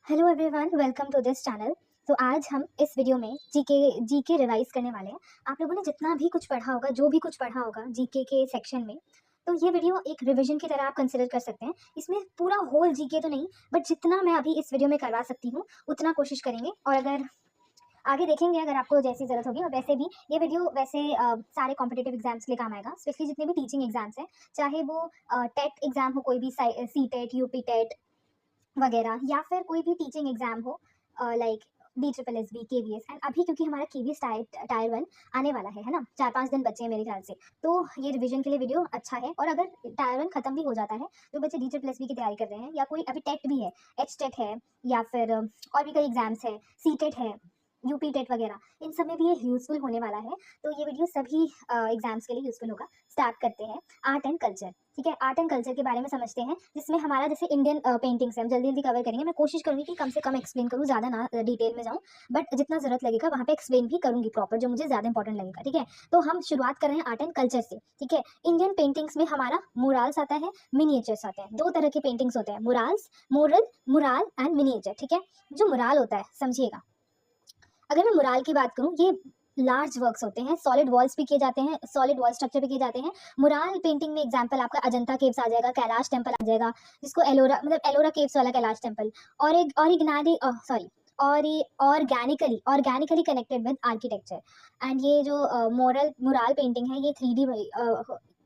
Hello everyone, welcome to this channel. तो आज हम इस वीडियो में जीके रिवाइज करने वाले हैं। आप लोगों ने जितना भी कुछ पढ़ा होगा, जो भी कुछ पढ़ा होगा जीके के सेक्शन में, तो ये वीडियो एक रिवीजन की तरह आप कंसिडर कर सकते हैं। इसमें पूरा होल जीके तो नहीं, बट जितना मैं अभी इस वीडियो में करवा सकती हूँ उतना कोशिश करेंगे। और अगर आगे देखेंगे, अगर आपको जैसी ज़रूरत होगी। और वैसे भी ये वीडियो वैसे सारे कॉम्पिटेटिव एग्जाम्स के लिए काम आएगा, स्पेशली जितने भी टीचिंग एग्जाम्स हैं, चाहे वो टेट एग्जाम हो, कोई भी सी टेट, यूपी टेट वगैरह, या फिर कोई भी टीचिंग एग्जाम हो लाइक DSSB, KVS। एंड अभी क्योंकि हमारा KVS टायर 1 आने वाला है ना, 4-5 दिन बचे हैं मेरे ख्याल से, तो ये रिवीजन के लिए वीडियो अच्छा है। और अगर टायर 1 खत्म भी हो जाता है, जो बच्चे DSSB की तैयारी कर रहे हैं, या कोई अभी टेट भी है, एच टेट है, या फिर और भी कई एग्जाम्स है, सी टेट है, यूपी टेट वगैरह, इन सब में भी ये यूज़फुल होने वाला है। तो ये वीडियो सभी एग्जाम्स के लिए यूज़फुल होगा। स्टार्ट करते हैं आर्ट एंड कल्चर। ठीक है, आर्ट एंड कल्चर के बारे में समझते हैं, जिसमें हमारा जैसे इंडियन पेंटिंग्स है, हम जल्दी जल्दी कवर करेंगे। मैं कोशिश करूँगी कि कम से कम एक्सप्लेन करूँ, ज़्यादा ना डिटेल में जाऊँ, बट जितना ज़रूरत लगेगा वहाँ पे एक्सप्लेन भी करूँगी प्रॉपर, जो मुझे ज़्यादा इंपॉर्टेंट लगेगा। ठीक है, तो हम शुरुआत कर रहे हैं आर्ट एंड कल्चर से। ठीक है, इंडियन पेंटिंग्स में हमारा मुराल्स आता है, मिनिएचर्स आते हैं। दो तरह के पेंटिंग्स होते हैं, मुराल एंड मिनिएचर। ठीक है, जो मुराल होता है, समझिएगा, अगर मैं मुराल की बात करूँ, ये लार्ज वर्क्स होते हैं, सॉलिड वॉल्स पे किए जाते हैं, सॉलिड वॉल स्ट्रक्चर पे किए जाते हैं। मुराल पेंटिंग में एग्जांपल आपका अजंता केव्स आ जाएगा, कैलाश टेंपल आ जाएगा, जिसको एलोरा मतलब एलोरा केव्स वाला कैलाश टेंपल, और एक ऑरिगनाली सॉरी और ये organically connected with architecture. And ये जो मुराल पेंटिंग है, ये 3D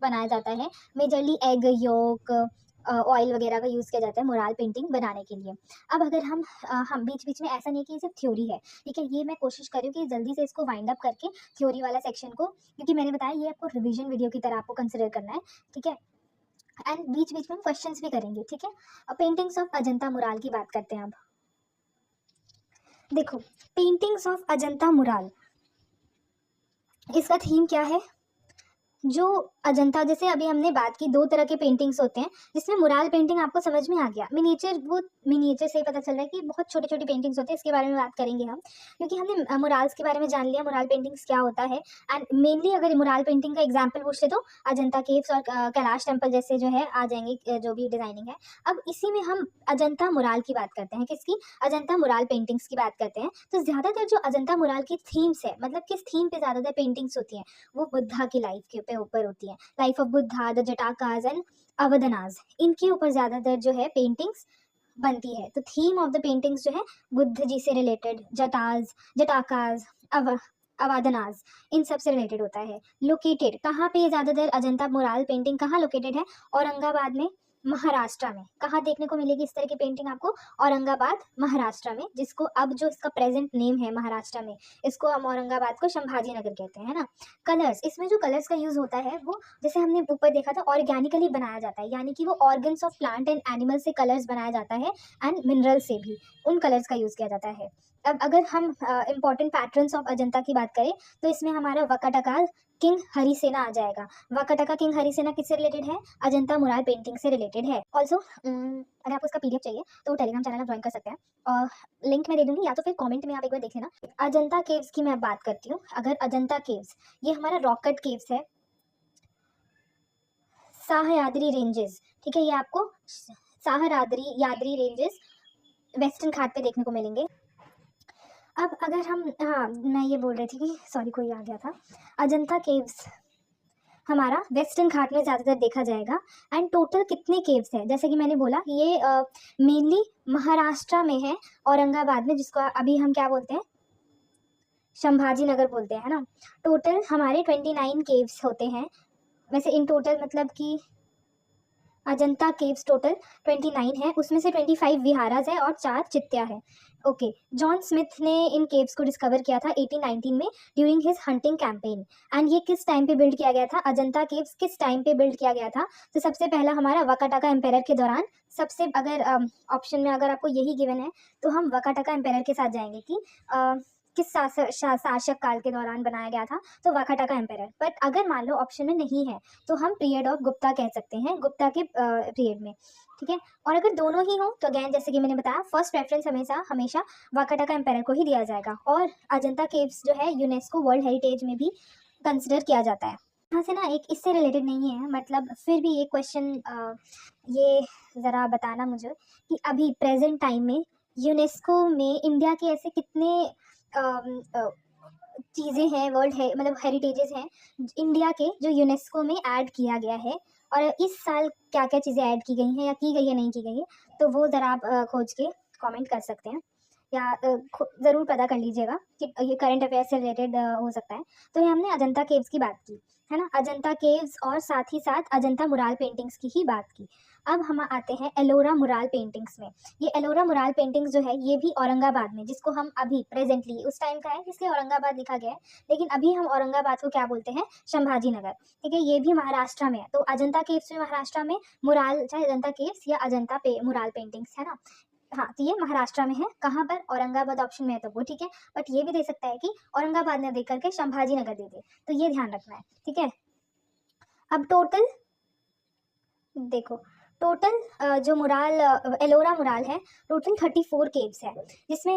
बनाया जाता है। मेजरली एग योक, ऑयल वगैरह का यूज़ किया जाता है मुराल पेंटिंग बनाने के लिए। अब अगर हम बीच बीच में, ऐसा नहीं है कि ये सिर्फ थ्योरी है। ठीक है, ये मैं कोशिश कर रही हूँ कि जल्दी से इसको वाइंड अप करके थ्योरी वाला सेक्शन को, क्योंकि मैंने बताया ये आपको रिवीजन वीडियो की तरह आपको कंसिडर करना है। ठीक है, एंड बीच बीच में हम क्वेश्चंस भी करेंगे। ठीक है, अब पेंटिंग्स ऑफ अजंता मुराल की बात करते हैं। अब देखो, पेंटिंग्स ऑफ अजंता मुराल, इसका थीम क्या है? जो अजंता, जैसे अभी हमने बात की, दो तरह के पेंटिंग्स होते हैं, जिसमें मुराल पेंटिंग आपको समझ में आ गया। मिनिएचर, वो मिनिएचर से ही पता चल रहा है कि बहुत छोटी छोटी पेंटिंग्स होती है। इसके बारे में बात करेंगे हम, क्योंकि हमने मुराल्स के बारे में जान लिया, मुराल पेंटिंग्स क्या होता है। एंड मेनली अगर मुराल पेंटिंग का एग्जाम्पल पूछ ले तो अजंता केव्स और कैलाश टेम्पल जैसे जो है आ जाएंगे, जो भी डिजाइनिंग है। अब इसी में हम अजंता मुराल की बात करते हैं, किसकी? अजंता मुराल पेंटिंग्स की बात करते हैं। तो ज्यादातर जो अजंता मुराल की थीम्स है, मतलब किस थीम पे ज्यादातर पेंटिंग्स होती हैं, वो बुद्धा की लाइफ के ऊपर होती है। Life of Buddha, the Jatakas and Avadanas, इनके ऊपर ज्यादातर जो है पेंटिंग्स बनती है। तो थीम ऑफ द पेंटिंग्स जो है बुद्ध जी से रिलेटेड, जटाकाज, अव अवादनाज, इन सब से रिलेटेड होता है। लोकेटेड कहाँ पे ज्यादातर अजंता मुराल पेंटिंग कहाँ लोकेटेड है? औरंगाबाद में, महाराष्ट्र में। कहाँ देखने को मिलेगी इस तरह की पेंटिंग आपको? औरंगाबाद, महाराष्ट्र में, जिसको अब जो इसका प्रेजेंट नेम है महाराष्ट्र में, इसको हम औरंगाबाद को संभाजी नगर कहते हैं ना। कलर्स, इसमें जो कलर्स का यूज होता है, वो जैसे हमने ऊपर देखा था, ऑर्गेनिकली बनाया जाता है, यानी कि वो organs of plant and animal से कलर्स बनाया जाता है, एंड मिनरल से भी उन कलर्स का यूज किया जाता है। अब अगर हम इंपॉर्टेंट पैटर्न्स ऑफ अजंता की बात करें, तो इसमें हमारा वकाटका किंग हरिसेना आ जाएगा। वकाटका किंग हरिसेना किससे रिलेटेड है? अजंता मुराल पेंटिंग से रिलेटेड है। ऑल्सो अगर आपको इसका PDF चाहिए तो टेलीग्राम चैनल आप ज्वाइन कर सकते हैं, और लिंक मैं दे दूंगी, या तो फिर कमेंट में आप एक बार देख लेना। अजंता केव्स की मैं बात करती हूँ। अगर अजंता केव्स, ये हमारा रॉकेट केव्स है, साहयाद्री रेंजेस। ठीक है, ये आपको यादरी रेंजेस वेस्टर्न घाट पे देखने को मिलेंगे। अब अगर हम, हाँ मैं ये बोल रही थी कि सॉरी कोई आ गया था, अजंता केव्स हमारा वेस्टर्न घाट में ज़्यादातर देखा जाएगा। एंड टोटल कितने केव्स हैं, जैसे कि मैंने बोला, ये मेनली महाराष्ट्र में है, औरंगाबाद में, जिसको अभी हम क्या बोलते हैं, संभाजी नगर बोलते हैं ना। टोटल हमारे 29 केव्स होते हैं। वैसे इन टोटल मतलब कि अजंता केव्स टोटल 29 है, उसमें से 25 विहाराज है और 4 चित्या है। ओके, जॉन स्मिथ ने इन केव्स को डिस्कवर किया था 1819 में, during his hunting campaign. And ये किस टाइम पे बिल्ड किया गया था? अजंता केव्स किस टाइम पे बिल्ड किया गया था? तो सबसे पहला हमारा वकाटका एम्पायर के दौरान। सबसे अगर ऑप्शन में अगर आपको यही गिवन है, तो हम वकाटका एम्पायर के साथ जाएंगे कि किस शासक काल के दौरान बनाया गया था, तो वकाटका एम्पायर। बट अगर मान लो ऑप्शन में नहीं है, तो हम पीरियड ऑफ गुप्ता कह सकते हैं, गुप्ता के पीरियड में। ठीक है, और अगर दोनों ही हो तो अगेन जैसे कि मैंने बताया, फर्स्ट प्रेफरेंस हमेशा हमेशा वकाटका एम्पायर को ही दिया जाएगा। और अजंता केव्स जो है यूनेस्को वर्ल्ड हेरिटेज में भी कंसिडर किया जाता है। यहाँ से ना एक इससे रिलेटेड नहीं है, मतलब फिर भी एक क्वेश्चन ये ज़रा बताना मुझे कि अभी प्रेजेंट टाइम में यूनेस्को में इंडिया के ऐसे कितने चीज़ें हैं, वर्ल्ड है मतलब हेरिटेजेस हैं इंडिया के, जो यूनेस्को में ऐड किया गया है, और इस साल क्या क्या चीज़ें ऐड की गई हैं या की गई है नहीं की गई है, तो वो ज़रा आप खोज के कमेंट कर सकते हैं, या ज़रूर पता कर लीजिएगा कि ये करंट अफेयर से रिलेटेड हो सकता है। तो ये हमने अजंता केव्स की बात की, है ना, अजंता केव्स, और साथ ही साथ अजंता मुराल पेंटिंग्स की ही बात की। अब हम आते हैं एलोरा मुराल पेंटिंग्स में। ये एलोरा मुराल पेंटिंग्स जो है ये भी औरंगाबाद में, जिसको हम अभी प्रेजेंटली उस टाइम का है इसलिए औरंगाबाद लिखा गया है, लेकिन अभी हम औरंगाबाद को क्या बोलते हैं, संभाजी नगर, ठीक है। ये भी महाराष्ट्र में है, तो अजंता केव्स भी महाराष्ट्र में, मुराल चाहे अजंता केव्स या अजंता मुराल पेंटिंग्स, है ना। हाँ, तो ये महाराष्ट्र में है, कहाँ पर, औरंगाबाद ऑप्शन में है तो वो ठीक है, बट ये भी दे सकता है कि औरंगाबाद ने दे करके संभाजी नगर दे दे, तो ये ध्यान रखना है, ठीक है। अब टोटल देखो, टोटल जो मुराल एलोरा मुराल है, टोटल 34 केव्स है, जिसमें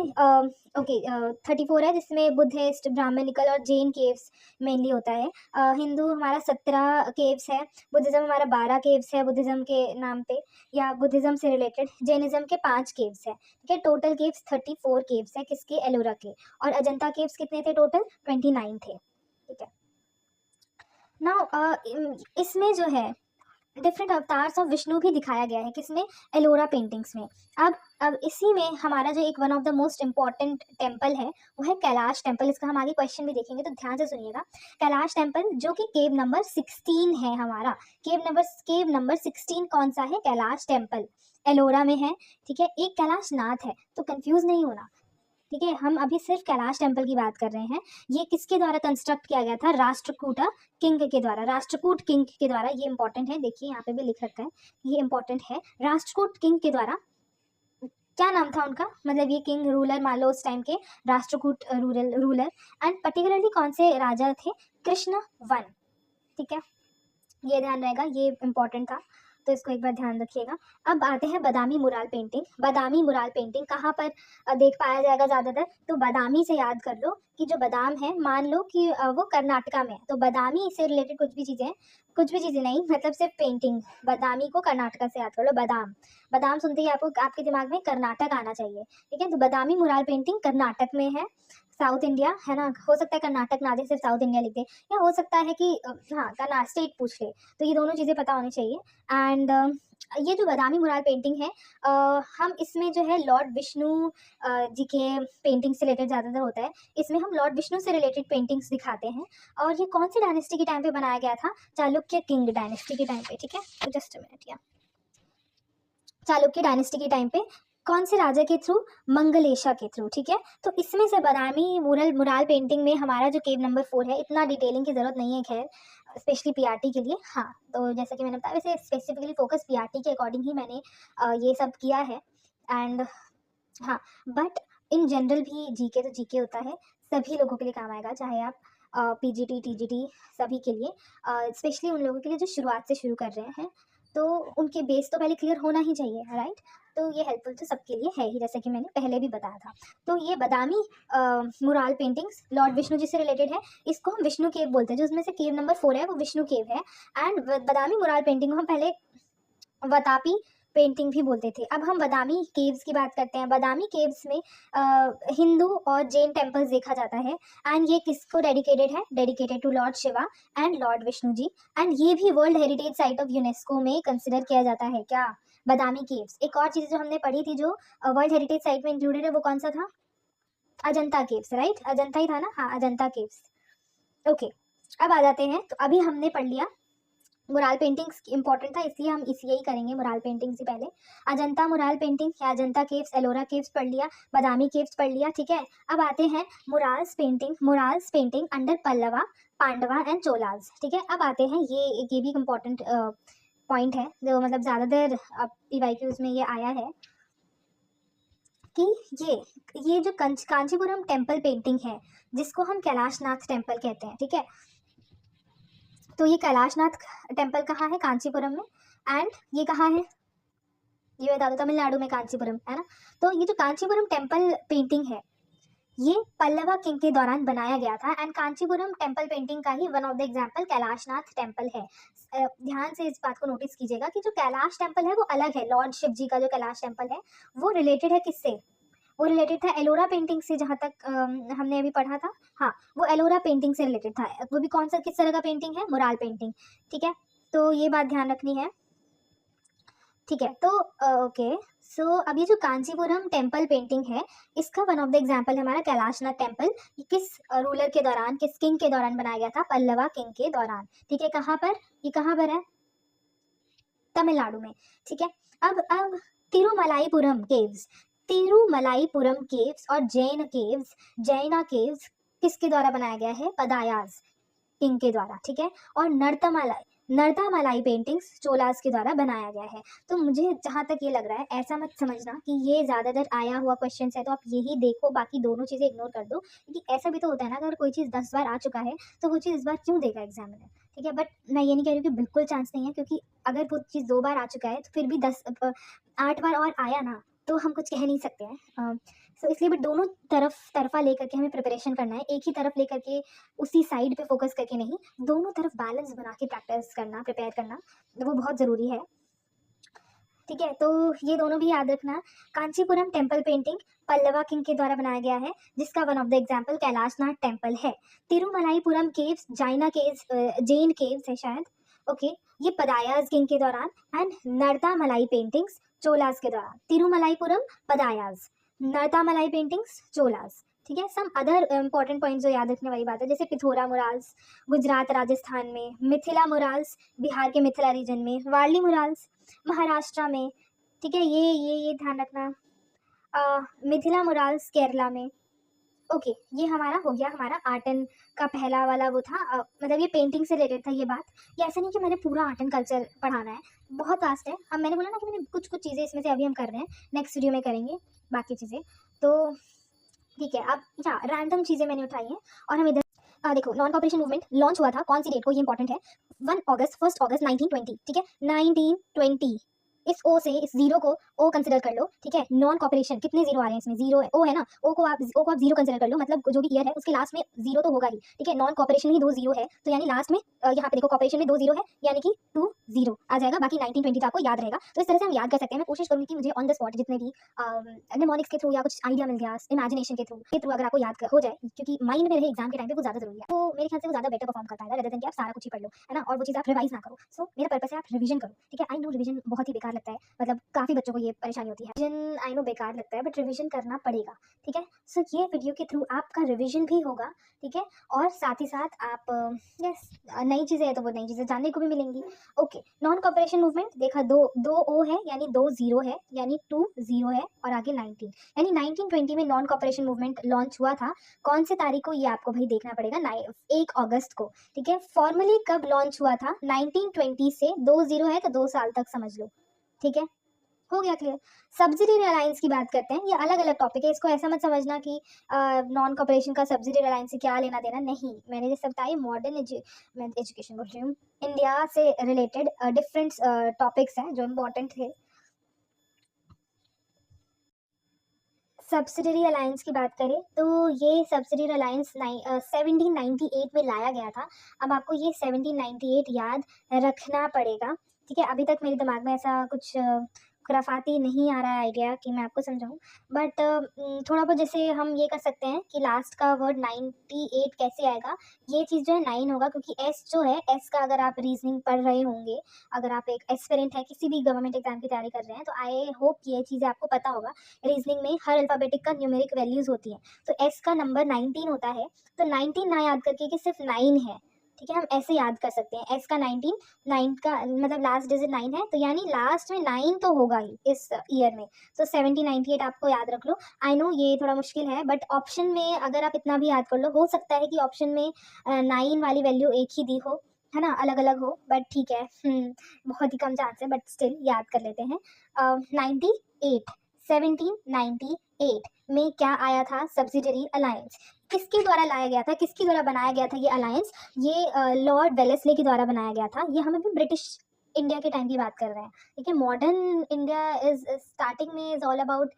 ओके 34 है, जिसमें बुद्धिस्ट, ब्राह्मणिकल और जैन केव्स मेनली होता है। हिंदू हमारा 17 केव्स है, बुद्धिज़्म हमारा 12 केव्स है बुद्धिज़्म के नाम पे या बुद्धिज़्म से रिलेटेड, जैनिज़्म के 5 केव्स है, ठीक है। टोटल केव्स 34 केव्स है किसके, एलोरा के, और अजंता केव्स कितने थे, टोटल 29 थे, ठीक है। नाउ इसमें जो है डिफरेंट अवतार्स ऑफ विष्णु भी दिखाया गया है, किसमें, एलोरा पेंटिंग्स में। अब इसी में हमारा जो एक one of the most important temple है वो है कैलाश टेम्पल। इसका हम आगे क्वेश्चन भी देखेंगे, तो ध्यान से सुनिएगा। कैलाश टेम्पल जो कि केव नंबर 16 है हमारा, केव नंबर 16 कौन सा है, कैलाश टेम्पल, एलोरा में है, ठीक है। एक कैलाश नाथ है, तो कंफ्यूज नहीं होना, ठीक है। हम अभी सिर्फ कैलाश टेम्पल की बात कर रहे हैं। ये किसके द्वारा कंस्ट्रक्ट किया गया था, राष्ट्रकूटा किंग के द्वारा, राष्ट्रकूट किंग के द्वारा। ये इंपॉर्टेंट है, देखिए यहाँ पे भी लिख रखा है, ये इंपॉर्टेंट है, राष्ट्रकूट किंग के द्वारा। क्या नाम था उनका, मतलब ये किंग रूलर मान लो उस टाइम के, राष्ट्रकूट रूलर, एंड पर्टिकुलरली कौन से राजा थे, कृष्ण वन, ठीक है। ये ध्यान रहेगा, ये इंपॉर्टेंट था, तो इसको एक बार ध्यान रखिएगा। अब आते हैं बादामी मुराल पेंटिंग। बादामी मुराल पेंटिंग कहाँ पर देख पाया जाएगा ज़्यादातर, तो बादामी से याद कर लो कि जो बादाम है, मान लो कि वो कर्नाटका में है, तो बादामी से रिलेटेड कुछ भी चीज़ें नहीं, मतलब सिर्फ पेंटिंग, बादामी को कर्नाटका से याद कर लो। बादाम, बादाम सुनते ही आपको आपके दिमाग में कर्नाटक आना चाहिए, ठीक है। तो बादामी मुराल पेंटिंग कर्नाटक में है, साउथ इंडिया, है ना। हो सकता है कर्नाटक ना दे, सिर्फ साउथ इंडिया लिख दे, या हो सकता है कि हाँ कर्नाटक स्टेट पूछ ले, तो ये दोनों चीज़ें पता होनी चाहिए। एंड ये जो बादामी मुराल पेंटिंग है, हम इसमें जो है लॉर्ड विष्णु जी के पेंटिंग से रिलेटेड ज़्यादातर होता है, इसमें हम लॉर्ड विष्णु से रिलेटेड पेंटिंग्स दिखाते हैं। और ये कौन सी डायनेस्टी के टाइम पे बनाया गया था, चालुक्य किंग डायनेस्टी के टाइम पे, ठीक है। तो जस्ट अ मिनट, या चालुक्य डायनेस्टी के टाइम पे कौन से राजा के थ्रू, मंगलेशा के थ्रू, ठीक है। तो इसमें से बादामी मुराल पेंटिंग में हमारा जो केव नंबर 4 है, इतना डिटेलिंग की जरूरत नहीं है खैर, स्पेशली पीआरटी के लिए। हाँ, तो जैसा कि मैंने बताया, वैसे स्पेसिफिकली फोकस पीआरटी के अकॉर्डिंग ही मैंने ये सब किया है। एंड हाँ, बट इन जनरल भी जीके तो जीके होता है, सभी लोगों के लिए काम आएगा, चाहे आप पीजीटी टीजीटी, सभी के लिए, स्पेशली उन लोगों के लिए जो शुरुआत से शुरू कर रहे हैं, तो उनके बेस तो पहले क्लियर होना ही चाहिए, राइट। तो ये हेल्पफुल तो सबके लिए है ही, जैसे कि मैंने पहले भी बताया था। तो ये बादामी मुराल पेंटिंग्स लॉर्ड विष्णु जी से रिलेटेड है, इसको हम विष्णु केव बोलते हैं, जो उसमें से केव नंबर 4 है वो विष्णु केव है। एंड बादामी मुराल पेंटिंग को हम पहले वतापी पेंटिंग भी बोलते थे। अब हम बादामी केव्स की बात करते हैं। बादामी केव्स में हिंदू और जैन टेम्पल्स देखा जाता है, एंड ये किसको डेडिकेटेड है, dedicated to lord Shiva and lord Vishnu ji. And ये भी world heritage site of UNESCO में कंसिडर किया जाता है, क्या, बादामी केव्स। एक और चीज़ जो हमने पढ़ी थी जो वर्ल्ड हेरिटेज साइट में इंक्लूडेड है, वो कौन सा था, अजंता केव्स, राइट, अजंता ही था ना, हाँ अजंता केव्स, ओके। अब आ जाते हैं, तो अभी हमने पढ़ लिया मुराल पेंटिंग्स इंपॉर्टेंट था, इसलिए हम इसी यही करेंगे मुराल पेंटिंग से पहले। अजंता मुराल पेंटिंग या अजंता केव्स, एलोरा केव्स पढ़ लिया, बादामी केव्स पढ़ लिया, ठीक है। अब आते हैं murals painting under Pallava, Pandava and Cholas, ठीक है। अब आते हैं, ये भी इम्पॉर्टेंट पॉइंट है, जो मतलब ज़्यादातर पीवाईक्यूज में ये आया है कि ये जो कांचीपुरम टेम्पल पेंटिंग है, जिसको हम कैलाशनाथ टेम्पल कहते हैं, ठीक है। तो ये कैलाशनाथ टेम्पल कहाँ है, कांचीपुरम में। एंड ये कहाँ है, ये बता दो, तमिलनाडु में कांचीपुरम, है ना। तो ये जो कांचीपुरम टेम्पल पेंटिंग है, ये पल्लवा किंग के दौरान बनाया गया था। एंड कांचीपुरम टेम्पल पेंटिंग का ही one of the example Kailasanatha temple है। ध्यान से इस बात को नोटिस कीजिएगा कि जो कैलाश टेम्पल है वो अलग है, लॉर्ड शिव जी का जो कैलाश टेम्पल है वो रिलेटेड है किससे, वो रिलेटेड था एलोरा पेंटिंग से, जहाँ तक हमने अभी पढ़ा था। हाँ, वो एलोरा पेंटिंग से रिलेटेड था। वो भी कौन सा, किस तरह का पेंटिंग है? Mural painting. ठीक है, तो ये बात ध्यान रखनी है। ठीक है, तो ओके। सो अब ये जो कांचीपुरम टेम्पल पेंटिंग है, इसका वन ऑफ द एग्जाम्पल है हमारा कैलाशनाथ टेम्पल। ये किस रूलर के दौरान, किस किंग के दौरान बनाया गया था? पल्लवा किंग के दौरान। ठीक है, कहाँ पर? ये कहाँ पर है? तमिलनाडु में। ठीक है, अब तिरुमलाईपुरम केव्स, तिरुमलाईपुरम केव्स और जैन केव्स, जैना केव्स किसके द्वारा बनाया गया है? पदायाज किंग के द्वारा। ठीक है, और नर्तामलाई पेंटिंग्स चोलास के द्वारा बनाया गया है। तो मुझे जहाँ तक ये लग रहा है, ऐसा मत समझना कि ये ज़्यादातर आया हुआ क्वेश्चन है तो आप यही देखो, बाकी दोनों चीज़ें इग्नोर कर दो, क्योंकि ऐसा भी तो होता है ना, अगर कोई चीज़ 10 बार आ चुका है तो वो चीज़ इस बार क्यों देगा एग्जाम में? ठीक है, बट मैं ये नहीं कह रही हूँ कि बिल्कुल चांस नहीं है, क्योंकि अगर वो चीज़ 2 बार आ चुका है तो फिर भी 8 बार और आया ना, तो हम कुछ कह नहीं सकते हैं। सो इसलिए बट दोनों तरफा लेकर के हमें प्रिपरेशन करना है, एक ही तरफ लेकर के उसी साइड पे फोकस करके नहीं, दोनों तरफ बैलेंस बना के प्रैक्टिस करना, प्रिपेयर करना, वो बहुत ज़रूरी है। ठीक है, तो ये दोनों भी याद रखना। Kanchipuram temple painting Pallava king के द्वारा बनाया गया है, जिसका one of the example Kailasanatha temple है। तिरुमलाईपुरम केव्स, जैना केव्स, जैन केव्स है शायद। ओके, ये पदायाज किंग के दौरान। एंड नर्तामलाई पेंटिंग्स चोलास के दौरान। तिरुमलाईपुरम, पदायाज, नर्तामलाई पेंटिंग्स चोलास। ठीक है, सम अदर इंपॉर्टेंट पॉइंट्स जो याद रखने वाली बात है, जैसे पिथोरा मुराल्स गुजरात राजस्थान में, मिथिला मुराल्स बिहार के मिथिला रीजन में, वारली मुराल्स महाराष्ट्र में। ठीक है, ये ध्यान रखना। मिथिला मुराल्स केरला में। ओके, ये हमारा हो गया, हमारा आर्ट एंड का पहला वाला वो था। मतलब ये पेंटिंग से रिलेटेड था ये बात। ये ऐसा नहीं कि मैंने पूरा आर्ट एंड कल्चर पढ़ाना है, बहुत वास्ट है। हम, मैंने बोला ना कि मैंने कुछ कुछ चीज़ें इसमें से अभी हम कर रहे हैं, नेक्स्ट वीडियो में करेंगे बाकी चीज़ें। तो ठीक है, अब या रैंडम चीज़ें मैंने उठाई हैं और हम इधर देखो, नॉन कॉपरेशन मूवमेंट लॉन्च हुआ था कौन सी डेट को? ये इंपॉर्टेंट है, 1 अगस्त 1920। ठीक है, 1920। इस ओ से इस जीरो को ओ कंसिडर कर लो। ठीक है, नॉन कॉपरेशन, कितने जीरो आ रहे हैं इसमें? जीरो है, ओ है ना, ओ को आप जीरो कंसिडर कर लो, मतलब जो भी ईयर है उसके लास्ट में जीरो तो होगा ही। ठीक है, नॉन कॉपरेशन ही 2 जीरो है, तो यानी लास्ट में यहाँ पे देखो कॉपरेशन में 2 जीरो है, यानी कि 2 जीरो आ जाएगा। बाकी 1920 तो आपको याद रहेगा। तो इस तरह से हम याद कर सकते हैं। मैं कोशिश करूंगी कि मुझे ऑन द स्पॉट जितने भी निमोनिक्स के थ्रू या कुछ आइडिया मिल गया, इमेजिनेशन के थ्रू अगर आपको याद हो जाए, क्योंकि माइंड में रहे एग्जाम के टाइम पे, वो ज्यादा जरूरी है। तो मेरे ख्याल से वो ज्यादा बेटर परफॉर्म करता है रेदर देन कि आप सारा कुछ ही पढ़ लो, है ना, और वो चीज़ आप रिवाइज ना करो। सो मेरा पर्पस है आप रिवीजन करो। ठीक है, आई नो रिवीजन बहुत ही बेकार लगता है, मतलब काफ़ी बच्चों को ये परेशानी होती है। रिवीजन आई नो बेकार लगता है, बट रिवीजन करना पड़ेगा। ठीक है, सो ये वीडियो के थ्रू आपका रिवीजन भी होगा। ठीक है, और साथ ही साथ आप यस, नई चीज़ें हैं तो वो नई चीज़ें जानने को भी मिलेंगी। ओके, नॉन कॉपरेशन मूवमेंट देखा, दो ओ है यानी 2 जीरो है, यानी 2 जीरो है, और आगे 19, यानी 1920 में नॉन कॉपरेशन मूवमेंट लॉन्च हुआ था। कौन सी तारीख को? ये आपको भाई देखना पड़ेगा, 1 अगस्त को। ठीक है, फॉर्मली कब लॉन्च हुआ था? 1920 से 2 जीरो है तो 2 साल तक समझ लो। ठीक है, हो गया क्लियर। सब्सिडियरी अलायंस की बात करते हैं, ये अलग अलग टॉपिक है, इसको ऐसा मत समझना कि नॉन कॉपरेशन का सब्सिडियरी अलायंस से क्या लेना देना, नहीं। मैंने जैसे बताया मॉडर्न मैं एजुकेशन बोल रही हूँ, इंडिया से रिलेटेड डिफरेंट टॉपिक्स हैं जो इम्पोर्टेंट थे। सब्सिडियरी अलायंस की बात करें तो ये सब्सिडियरी अलायंस 1798 में लाया गया था। अब आपको ये 1798 याद रखना पड़ेगा। ठीक है, अभी तक मेरे दिमाग में ऐसा कुछ खुराफाती नहीं आ रहा है आइडिया कि मैं आपको समझाऊं, बट थोड़ा बहुत जैसे हम ये कर सकते हैं कि लास्ट का वर्ड 98 कैसे आएगा। ये चीज़ जो है 9 होगा, क्योंकि एस जो है, एस का अगर आप रीजनिंग पढ़ रहे होंगे, अगर आप एक एस्पिरेंट है, किसी भी गवर्नमेंट एग्जाम की तैयारी कर रहे हैं, तो आई होप ये चीज़ें आपको पता होगा। रीजनिंग में हर अल्फ़ाबेटिक का न्यूमेरिक वैल्यूज़ होती हैं, तो एस का नंबर 19 होता है। तो 19 ना याद करके कि सिर्फ 9 है, ठीक है, हम ऐसे याद कर सकते हैं, एस का 19, 9 का मतलब लास्ट डिजिट 9 है, तो यानी लास्ट में 9 तो होगा ही इस ईयर में। तो 1798 आपको याद रख लो। आई नो ये थोड़ा मुश्किल है, बट ऑप्शन में अगर आप इतना भी याद कर लो, हो सकता है कि ऑप्शन में 9 वाली वैल्यू एक ही दी हो, है ना, अलग अलग हो, बट ठीक है, बहुत ही कम चांस है, बट स्टिल याद कर लेते हैं। 98, 1798 में क्या आया था? Subsidiary alliance. किसके द्वारा लाया गया था, किसके द्वारा बनाया गया था ये अलायंस? ये लॉर्ड वेलेस्ली के द्वारा बनाया गया था। ये हम अभी ब्रिटिश इंडिया के टाइम की बात कर रहे हैं। ठीक है, मॉडर्न इंडिया इज स्टार्टिंग में इज ऑल अबाउट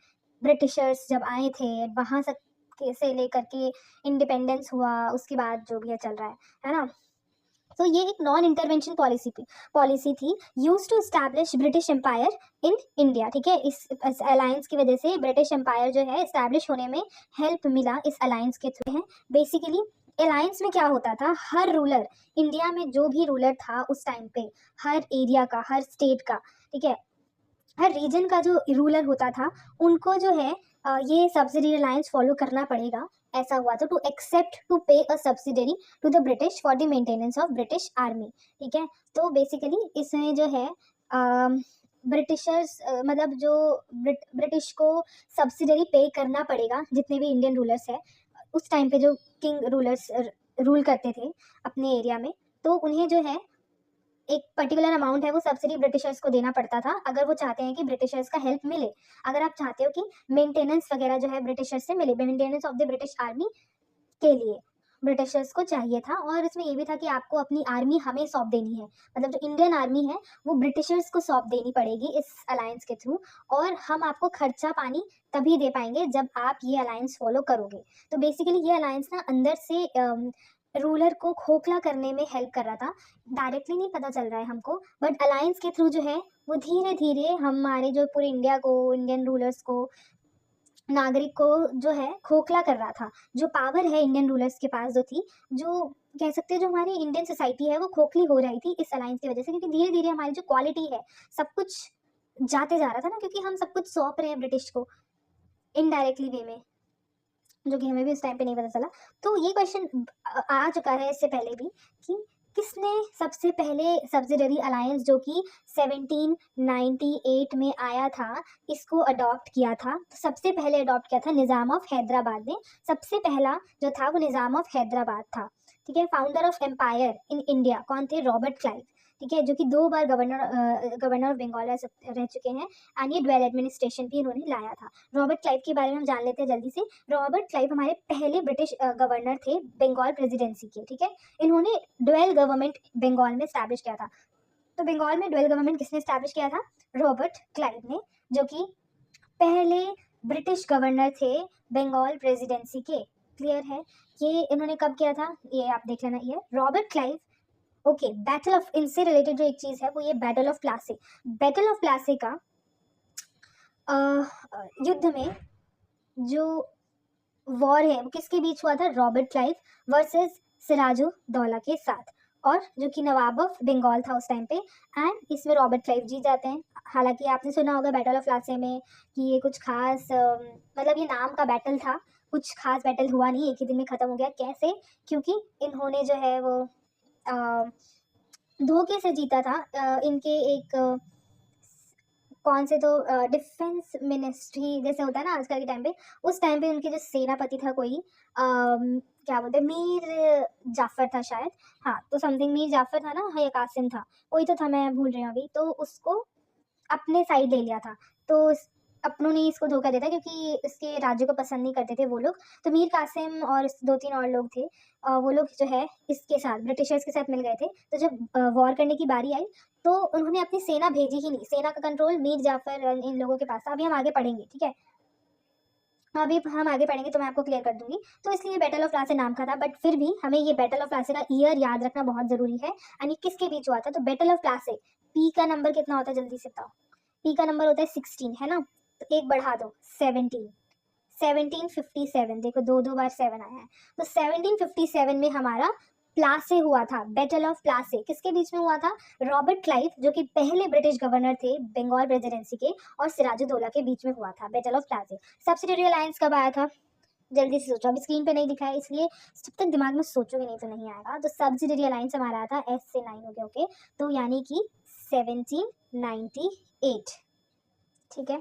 ब्रिटिशर्स जब आए थे, वहाँ से लेकर के इंडिपेंडेंस हुआ, उसके बाद जो भी है चल रहा है ना। तो ये एक नॉन इंटरवेंशन पॉलिसी थी use to establish British empire in India. ठीक है, इस अलायंस की वजह से ब्रिटिश एम्पायर जो है इस्टेब्लिश होने में हेल्प मिला इस अलायंस के थ्रू है। बेसिकली अलायंस में क्या होता था, हर रूलर, इंडिया में जो भी रूलर था उस टाइम पे, हर एरिया का, हर स्टेट का, ठीक है, हर रीजन का जो रूलर होता था, उनको जो है ये सब्सिडी अलायंस फॉलो करना पड़ेगा। ऐसा हुआ था to accept to pay a subsidiary to the British for the maintenance of British army. ठीक है, तो बेसिकली इसमें जो है ब्रिटिशर्स मतलब जो ब्रिटिश को सब्सिडरी पे करना पड़ेगा, जितने भी इंडियन रूलर्स है उस टाइम पे, जो किंग रूलर्स रूल करते थे अपने एरिया में, तो उन्हें जो है एक पर्टिकुलर अमाउंट है वो सब्सिडी ब्रिटिशर्स को देना पड़ता था, अगर वो चाहते हैं कि ब्रिटिशर्स का हेल्प मिले, अगर आप चाहते हो कि मेंटेनेंस वगैरह जो है ब्रिटिशर्स से मिले, maintenance of the British army के लिए ब्रिटिशर्स को चाहिए था। और इसमें ये भी था कि आपको अपनी आर्मी हमें सौंप देनी है, मतलब जो इंडियन आर्मी है वो ब्रिटिशर्स को सौंप देनी पड़ेगी इस अलायंस के थ्रू, और हम आपको खर्चा पानी तभी दे पाएंगे जब आप ये अलायंस फॉलो करोगे। तो बेसिकली ये अलायंस ना अंदर से रूलर को खोखला करने में हेल्प कर रहा था। डायरेक्टली नहीं पता चल रहा है हमको, बट अलायंस के थ्रू जो है वो धीरे धीरे हमारे जो पूरे इंडिया को, इंडियन रूलर्स को, नागरिक को जो है खोखला कर रहा था। जो पावर है इंडियन रूलर्स के पास जो थी, जो कह सकते हैं जो हमारी इंडियन सोसाइटी है वो खोखली हो रही थी इस अलायंस की वजह से, क्योंकि धीरे धीरे हमारी जो क्वालिटी है सब कुछ जाते जा रहा था ना, क्योंकि हम सब कुछ सौंप रहे हैं ब्रिटिश को इनडायरेक्टली वे में, जो कि हमें भी उस टाइम पे नहीं पता चला। तो ये क्वेश्चन आ चुका है इससे पहले भी कि किसने सबसे पहले सब्सिडरी अलायंस जो कि 1798 में आया था, इसको अडॉप्ट किया था। तो सबसे पहले अडॉप्ट किया था निज़ाम ऑफ हैदराबाद ने। सबसे पहला जो था वो निज़ाम ऑफ हैदराबाद था। ठीक है, founder of empire in India कौन थे? Robert Clive. ठीक है, जो कि 2 बार गवर्नर ऑफ बंगाल रह चुके हैं, एंड ये ड्वेल एडमिनिस्ट्रेशन भी इन्होंने लाया था। रॉबर्ट क्लाइव के बारे में हम जान लेते हैं जल्दी से। रॉबर्ट क्लाइव हमारे पहले ब्रिटिश गवर्नर थे बंगाल प्रेसिडेंसी के। ठीक है, इन्होंने ड्वेल गवर्नमेंट बंगाल में स्टैब्लिश किया था। तो बंगाल में ड्वेल गवर्नमेंट किसने स्टैब्लिश किया था? रॉबर्ट क्लाइव ने, जो कि पहले ब्रिटिश गवर्नर थे बंगाल प्रेसिडेंसी के। क्लियर है? ये इन्होंने कब किया था, ये आप देख लेना। ये Robert Clive. Okay, battle of, इनसे रिलेटेड जो एक चीज़ है वो ये battle of Plassey. Battle of Plassey का युद्ध में जो वॉर है वो किसके बीच हुआ था? रॉबर्ट क्लाइव वर्सेस सिराजुद्दौला के साथ, और जो कि नवाब ऑफ बंगाल था उस टाइम पे। एंड इसमें रॉबर्ट क्लाइव जीत जाते हैं। हालांकि आपने सुना होगा बैटल ऑफ प्लासी में कि ये कुछ खास मतलब ये नाम का बैटल था, कुछ खास बैटल हुआ नहीं, एक ही दिन में ख़त्म हो गया। कैसे? क्योंकि इन्होंने जो है वो धोखे से जीता था। इनके एक कौन से तो डिफेंस मिनिस्ट्री जैसे होता है ना आजकल के टाइम पे, उस टाइम पे उनके जो सेनापति था कोई क्या बोलते हैं, मीर जाफर था शायद। हाँ, तो समथिंग मीर जाफर था ना, हाँ, या कासिम था, कोई तो था, मैं भूल रही हूँ अभी। तो उसको अपने साइड ले लिया था। तो अपनों ने इसको धोखा दिया था, क्योंकि इसके राज्य को पसंद नहीं करते थे वो लोग। तो मीर कासिम और 2-3 और लोग थे, वो लोग जो है इसके साथ, ब्रिटिशर्स के साथ मिल गए थे। तो जब वॉर करने की बारी आई तो उन्होंने अपनी सेना भेजी ही नहीं। सेना का कंट्रोल मीर जाफर इन लोगों के पास था। अभी हम आगे पढ़ेंगे, ठीक है, अभी हम आगे पढ़ेंगे तो मैं आपको क्लियर कर दूंगी। तो इसलिए बैटल ऑफ प्लासी नाम का था, बट फिर भी हमें ये बैटल ऑफ प्लासी का ईयर याद रखना बहुत जरूरी है। यानी किसके बीच हुआ था? तो बैटल ऑफ प्लासी, पी का नंबर कितना होता है जल्दी से बताओ? पी का नंबर होता है 16, है ना? तो एक बढ़ा दो, 17, 1757। देखो 2 बार 7 आया है। तो 1757 में हमारा प्लासे हुआ था, बैटल ऑफ प्लासे। किसके बीच में हुआ था? रॉबर्ट क्लाइव, जो कि पहले ब्रिटिश गवर्नर थे बंगाल प्रेसिडेंसी के, और सिराजुद्दौला के बीच में हुआ था बैटल ऑफ प्लासे। सब्सिडियरी अलायंस कब आया था? जल्दी से सोचो, अभी स्क्रीन पे नहीं दिखा है इसलिए जब तक दिमाग में सोचोगे नहीं तो नहीं आएगा। तो सब्सिडियरी अलायंस हमारा आया था S से 9 हो गया। ओके, तो यानी कि 1798। ठीक है,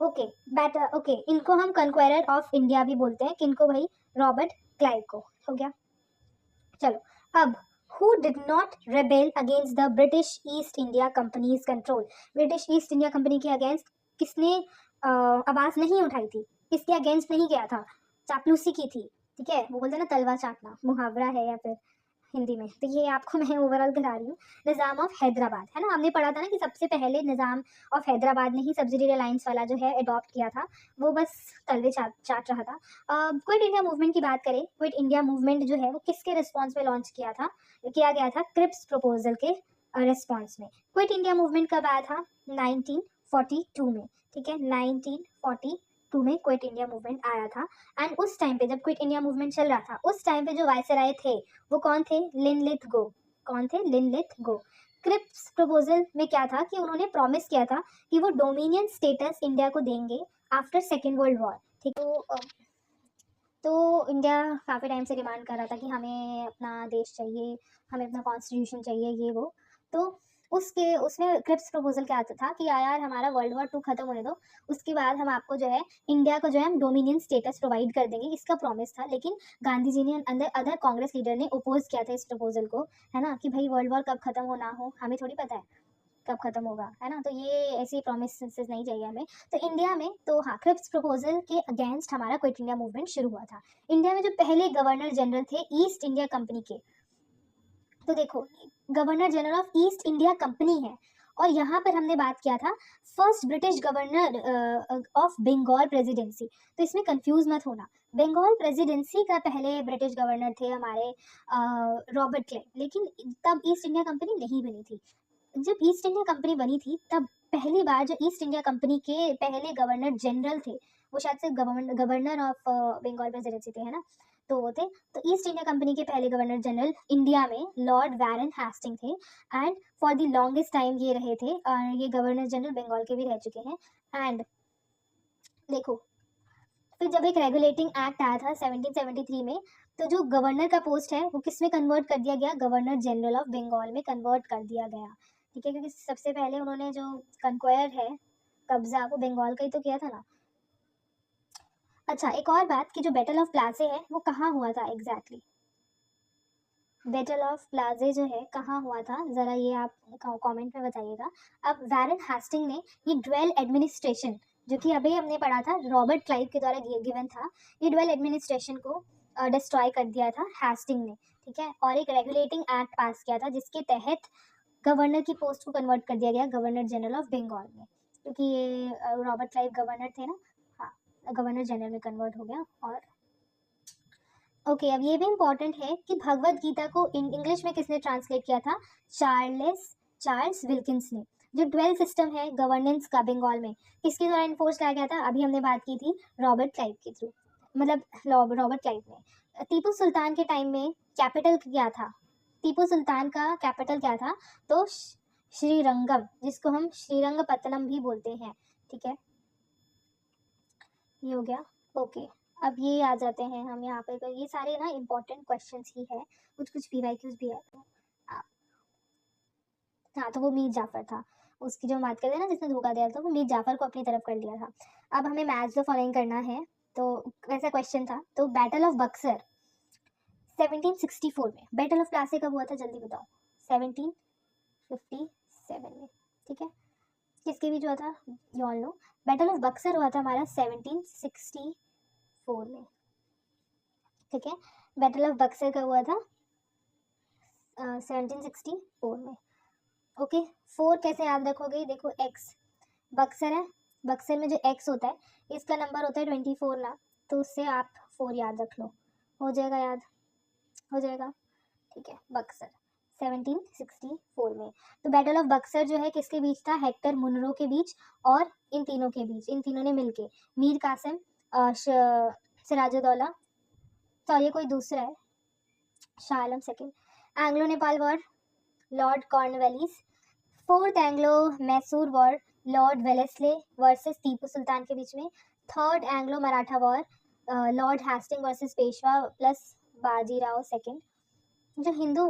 ओके, बैटर, ओके, इनको हम कन्क्वेरर ऑफ इंडिया भी बोलते हैं। किनको भाई? रॉबर्ट क्लाइव को। हो गया, चलो अब who did not rebel against the British east India companies control? British east India Company के अगेंस्ट किसने आवाज़ नहीं उठाई थी? किसके अगेंस्ट नहीं गया था? चापलूसी की थी। ठीक है, वो बोलते हैं ना तलवार चाटना, मुहावरा है या फिर हिंदी में, तो ये आपको मैं ओवरऑल करा रही हूँ। निज़ाम ऑफ हैदराबाद, है ना? हमने पढ़ा था ना कि सबसे पहले निज़ाम ऑफ हैदराबाद ने ही सब्सिडी अलायंस वाला जो है अडॉप्ट किया था, वो बस तलवे चाट रहा था। क्विट इंडिया मूवमेंट की बात करें, क्विट इंडिया मूवमेंट जो है वो किसके रिस्पॉन्स में लॉन्च किया गया था? क्रिप्स प्रपोजल के रिस्पॉन्स में। क्विट इंडिया मूवमेंट कब आया था? 1942 में, ठीक है, 1942 में क्विट इंडिया मूवमेंट आया था। एंड उस टाइम पे जब क्विट इंडिया मूवमेंट चल रहा था, उस टाइम पे जो वायसराय थे वो कौन थे? लिनलिथ गो। कौन थे? लिनलिथ गो। क्रिप्स प्रपोजल में क्या था कि उन्होंने प्रॉमिस किया था कि वो डोमिनियन स्टेटस इंडिया को देंगे आफ्टर सेकेंड वर्ल्ड वॉर, ठीक। तो इंडिया काफ़ी टाइम से डिमांड कर रहा था कि हमें अपना देश चाहिए, हमें अपना कॉन्स्टिट्यूशन चाहिए, ये वो। तो उसमें क्रिप्स प्रपोजल क्या आता था कि यार हमारा वर्ल्ड वॉर 2 खत्म होने दो, उसके बाद हम आपको जो है इंडिया को जो है हम डोमिनियन स्टेटस प्रोवाइड कर देंगे, इसका प्रॉमिस था। लेकिन गांधी जी ने अंदर अदर कांग्रेस लीडर ने अपोज किया था इस प्रपोजल को, है ना, कि भाई वर्ल्ड वॉर कब खत्म हो ना हो हमें थोड़ी पता है कब खत्म होगा, है ना, तो ये ऐसी प्रोमिस नहीं चाहिए हमें। तो इंडिया में तो हाँ, क्रिप्स प्रपोजल के अगेंस्ट हमारा क्विट इंडिया मूवमेंट शुरू हुआ था। इंडिया में जो पहले गवर्नर जनरल थे ईस्ट इंडिया कंपनी के, तो देखो governor general of East India Company है, और यहाँ पर हमने बात किया था first British governor of Bengal presidency, तो इसमें कंफ्यूज मत होना। बंगाल प्रेसिडेंसी का पहले ब्रिटिश गवर्नर थे हमारे रॉबर्ट क्लाइव, लेकिन तब ईस्ट इंडिया कंपनी नहीं बनी थी। जब ईस्ट इंडिया कंपनी बनी थी तब पहली बार जो ईस्ट इंडिया कंपनी के पहले गवर्नर जनरल थे, वो शायद से गवर्नर ऑफ बंगाल प्रेसिडेंसी थे, है ना, तो वो थे। तो ईस्ट इंडिया कंपनी के पहले गवर्नर जनरल इंडिया में लॉर्ड वारन हेस्टिंग थे, and for the longest time ये रहे थे, और ये गवर्नर जनरल बंगाल के भी रह चुके हैं। एंड देखो फिर जब एक रेगुलेटिंग एक्ट आया था 1773 में, तो जो गवर्नर का पोस्ट है वो किस में कन्वर्ट कर दिया गया? गवर्नर जनरल ऑफ बंगाल में कन्वर्ट कर दिया गया, ठीक है, क्योंकि सबसे पहले उन्होंने जो कंक्वायर है, कब्जा, वो बंगाल का ही तो किया था ना। अच्छा, एक और बात कि जो बैटल ऑफ प्लाजे है वो कहाँ हुआ था एग्जैक्टली? बैटल ऑफ प्लाजे जो है कहाँ हुआ था, ज़रा ये आप कमेंट में बताइएगा। अब वारन हेस्टिंग ने ये ड्वेल एडमिनिस्ट्रेशन, जो कि अभी हमने पढ़ा था रॉबर्ट क्लाइव के द्वारा गिवन था, ये ड्वेल एडमिनिस्ट्रेशन को डिस्ट्रॉय कर दिया था हेस्टिंग ने, ठीक है, और एक रेगुलेटिंग एक्ट पास किया था जिसके तहत गवर्नर की पोस्ट को कन्वर्ट कर दिया गया गवर्नर जनरल ऑफ बंगाल में, क्योंकि ये रॉबर्ट क्लाइव गवर्नर थे ना, हाँ, गवर्नर जनरल में कन्वर्ट हो गया। और ओके, अब ये भी इम्पॉर्टेंट है कि भगवत गीता को इंग्लिश में किसने ट्रांसलेट किया था? चार्ल्स विल्किंस ने। जो ड्वेल सिस्टम है गवर्नेंस का बंगाल में, किसके द्वारा इन्फोर्स किया गया था? अभी हमने बात की थी रॉबर्ट क्लाइव के थ्रू, मतलब रॉबर्ट क्लाइव ने। टीपू सुल्तान के टाइम में कैपिटल क्या था? टीपू सुल्तान का कैपिटल क्या था? तो श्रीरंगम, जिसको हम श्रीरंगपत्तनम भी बोलते हैं, ठीक है, ये हो गया। ओके, अब ये आ जाते हैं हम यहाँ पे, तो ये सारे ना इम्पोर्टेंट क्वेश्चंस ही है, कुछ कुछ PYQs भी है। तो हाँ, तो वो मीर जाफर था, उसकी जो बात करते हैं ना जिसने धोखा दिया था, वो मीर जाफर को अपनी तरफ कर लिया था। अब हमें मैच द फॉलोइंग करना है, तो वैसा क्वेश्चन था। तो बैटल ऑफ बक्सर 1764 में, बैटल ऑफ प्लासी कब हुआ था जल्दी बताओ? 1757 में, ठीक है, किसके बीच हुआ था? You all know, battle of Buxar हुआ था हमारा 1764 में, ठीक है। बैटल ऑफ बक्सर का हुआ था 1764 में। ओके, 4 कैसे याद रखोगे? देखो एक्स, बक्सर है, बक्सर में जो एक्स होता है इसका नंबर होता है 24 ना, तो उससे आप 4 याद रख लो, हो जाएगा याद, हो जाएगा, ठीक है। बक्सर 1764 में। तो बैटल ऑफ बक्सर जो है किसके बीच था? हेक्टर मुनरो के बीच और इन तीनों के बीच, इन तीनों ने मिलके, मीर कासिम, सिराजुद्दौला, सॉरी ये कोई दूसरा है, Shah Alam second. Anglo Nepal war, lord Cornwallis. Fourth Anglo Mysore war, lord Wellesley versus Tipu Sultan के बीच में। Third Anglo Maratha war, lord Hasting versus Peshwa plus Bajirao second. जो हिंदू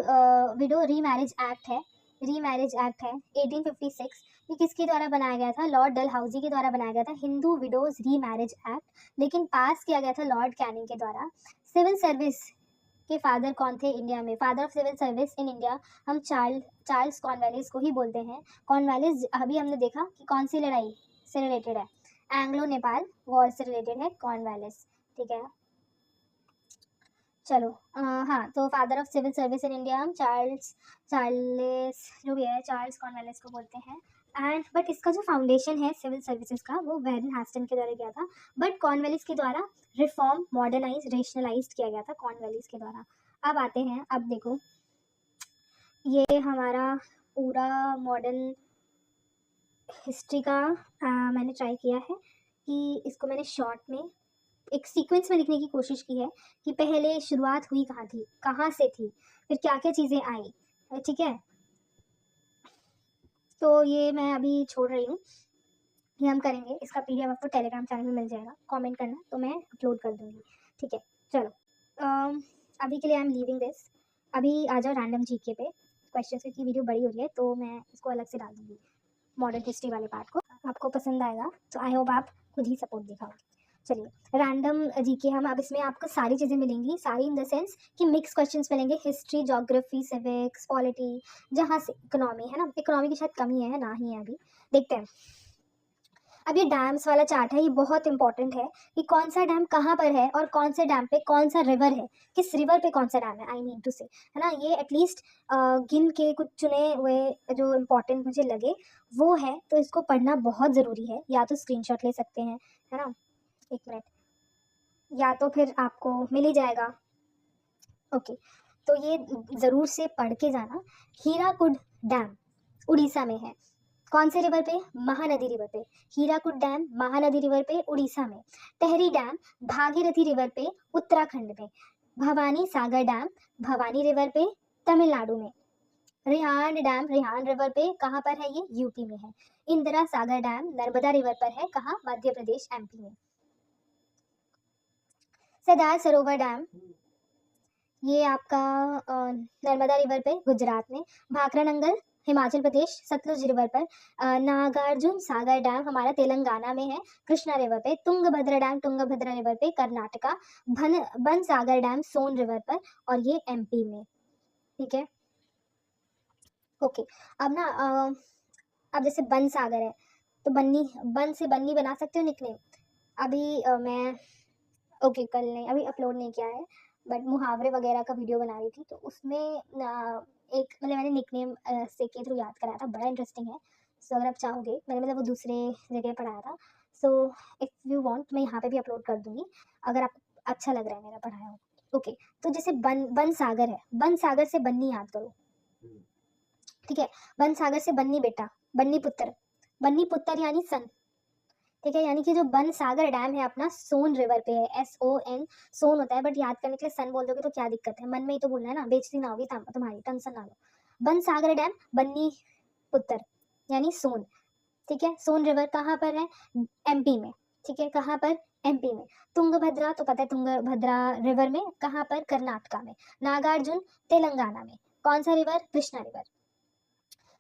विडो रीमैरिज एक्ट है, रीमैरिज एक्ट है 1856, ये किसके द्वारा बनाया गया था? लॉर्ड डलहौजी के द्वारा बनाया गया था, हिंदू विडोज रीमैरिज एक्ट, लेकिन पास किया गया था लॉर्ड कैनिंग के द्वारा। सिविल सर्विस के फादर कौन थे इंडिया में? Father of civil service in India हम चार्ल्स कॉर्नवालिस को ही बोलते हैं। कॉर्नवालिस अभी हमने देखा कि कौन सी लड़ाई से रिलेटेड है? एंग्लो नेपाल वॉर से रिलेटेड है कॉर्नवालिस, ठीक है। चलो हाँ, तो father of civil service in India हम चार्ल्स जो भी है चार्ल्स कॉर्नवालिस को बोलते हैं। एंड बट इसका जो फाउंडेशन है सिविल सर्विसेज का वो वैरन हेस्टन के द्वारा किया था, बट कॉर्नवालिस के द्वारा रिफॉर्म मॉडर्नाइज रेशनलाइज किया गया था कॉर्नवालिस के द्वारा। अब आते हैं, अब देखो ये हमारा पूरा मॉडर्न हिस्ट्री का मैंने ट्राई किया है कि इसको मैंने शॉर्ट में एक सीक्वेंस में लिखने की कोशिश की है कि पहले शुरुआत हुई कहाँ थी, कहाँ से थी, फिर क्या क्या चीज़ें आई, ठीक है। तो ये मैं अभी छोड़ रही हूँ, ये हम करेंगे, इसका पीडीएफ आपको टेलीग्राम चैनल में मिल जाएगा, कमेंट करना तो मैं अपलोड कर दूँगी, ठीक है। चलो अभी के लिए आई एम लीविंग दिस। अभी आ जाओ रैंडम जीके पे क्वेश्चन की वीडियो बड़ी हो रही है तो मैं इसको अलग से डाल दूँगी मॉडर्न हिस्ट्री वाले पार्ट को, आपको पसंद आएगा तो आई होप आप खुद ही सपोर्ट दिखाओगे। चलिए रैंडम जीके हम अब इसमें आपको सारी चीज़ें मिलेंगी, सारी इन द सेंस कि मिक्स क्वेश्चंस मिलेंगे, हिस्ट्री, ज्योग्राफी, सिविक्स, पॉलिटी, जहाँ से इकोनॉमी है ना, इकोनॉमी की शायद कमी है ना ही है अभी, देखते हैं। अब ये डैम्स वाला चार्ट है, ये बहुत इंपॉर्टेंट है कि कौन सा डैम कहाँ पर है और कौन से डैम पे कौन सा रिवर है, किस रिवर पे कौन सा डैम है, आई मीन टू से, है ना। ये एटलीस्ट गिन के कुछ चुने हुए जो इम्पोर्टेंट मुझे लगे वो है, तो इसको पढ़ना बहुत ज़रूरी है। या तो स्क्रीनशॉट ले सकते हैं, है ना, एक मिनट, या तो फिर आपको मिल ही जाएगा। ओके, तो ये ज़रूर से पढ़ के जाना। हीराकुड डैम उड़ीसा में है, कौन से रिवर पे, महानदी रिवर पे। हीराकुड डैम महानदी रिवर पे उड़ीसा में। टहरी डैम भागीरथी रिवर पे उत्तराखंड में। भवानी सागर डैम भवानी रिवर पे तमिलनाडु में। रिहांड डैम रिहांड रिवर पे कहाँ पर है, ये यूपी में है। इंदिरा सागर डैम नर्मदा रिवर पर है, कहाँ, मध्य प्रदेश एमपी में। सरदार सरोवर डैम ये आपका नर्मदा रिवर पे गुजरात में। भाखरा नंगल हिमाचल प्रदेश सतलुज रिवर पर। नागार्जुन सागर डैम हमारा तेलंगाना में है, कृष्णा रिवर पे। तुंगभद्रा डैम तुंगभद्रा रिवर पे कर्नाटका। बन सागर डैम सोन रिवर पर और ये एमपी में, ठीक है। ओके, अब ना अब जैसे बन सागर है तो बन्नी, बन से बन्नी बना सकते हो निकनेम। अभी मैं ओके कल नहीं, अभी अपलोड नहीं किया है, बट मुहावरे वगैरह का वीडियो बना रही थी तो उसमें एक मतलब मैंने निकनेम से के थ्रू याद कराया था, बड़ा इंटरेस्टिंग है। सो अगर आप चाहोगे, मैंने मतलब वो दूसरे जगह पढ़ाया था, सो इफ़ यू वांट मैं यहाँ पे भी अपलोड कर दूँगी अगर आपको अच्छा लग रहा है मेरा पढ़ाया हो। ओके, तो जैसे बन बन सागर है, बन सागर से बन्नी याद करो, ठीक है। बन सागर से बन्नी बेटा, बन्नी पुत्र यानी सन, ठीक है। यानी कि जो बन सागर डैम है अपना सोन रिवर पे है, SON, सोन होता है, बट याद करने के लिए सन बोल दोगे तो क्या दिक्कत है, मन में ही तो बोलना है ना, बेइज्जती ना होगी तुम्हारी, टेंशन ना लो। बन सागर डैम बन्नी पुत्र यानी सोन, ठीक है। सोन रिवर कहाँ पर है, एमपी में, ठीक है। कहाँ पर, एमपी में। तुंगभद्रा तो पता है, तुंगभद्रा रिवर में कहाँ पर, कर्नाटका में। नागार्जुन तेलंगाना में। कौन सा रिवर, कृष्णा रिवर।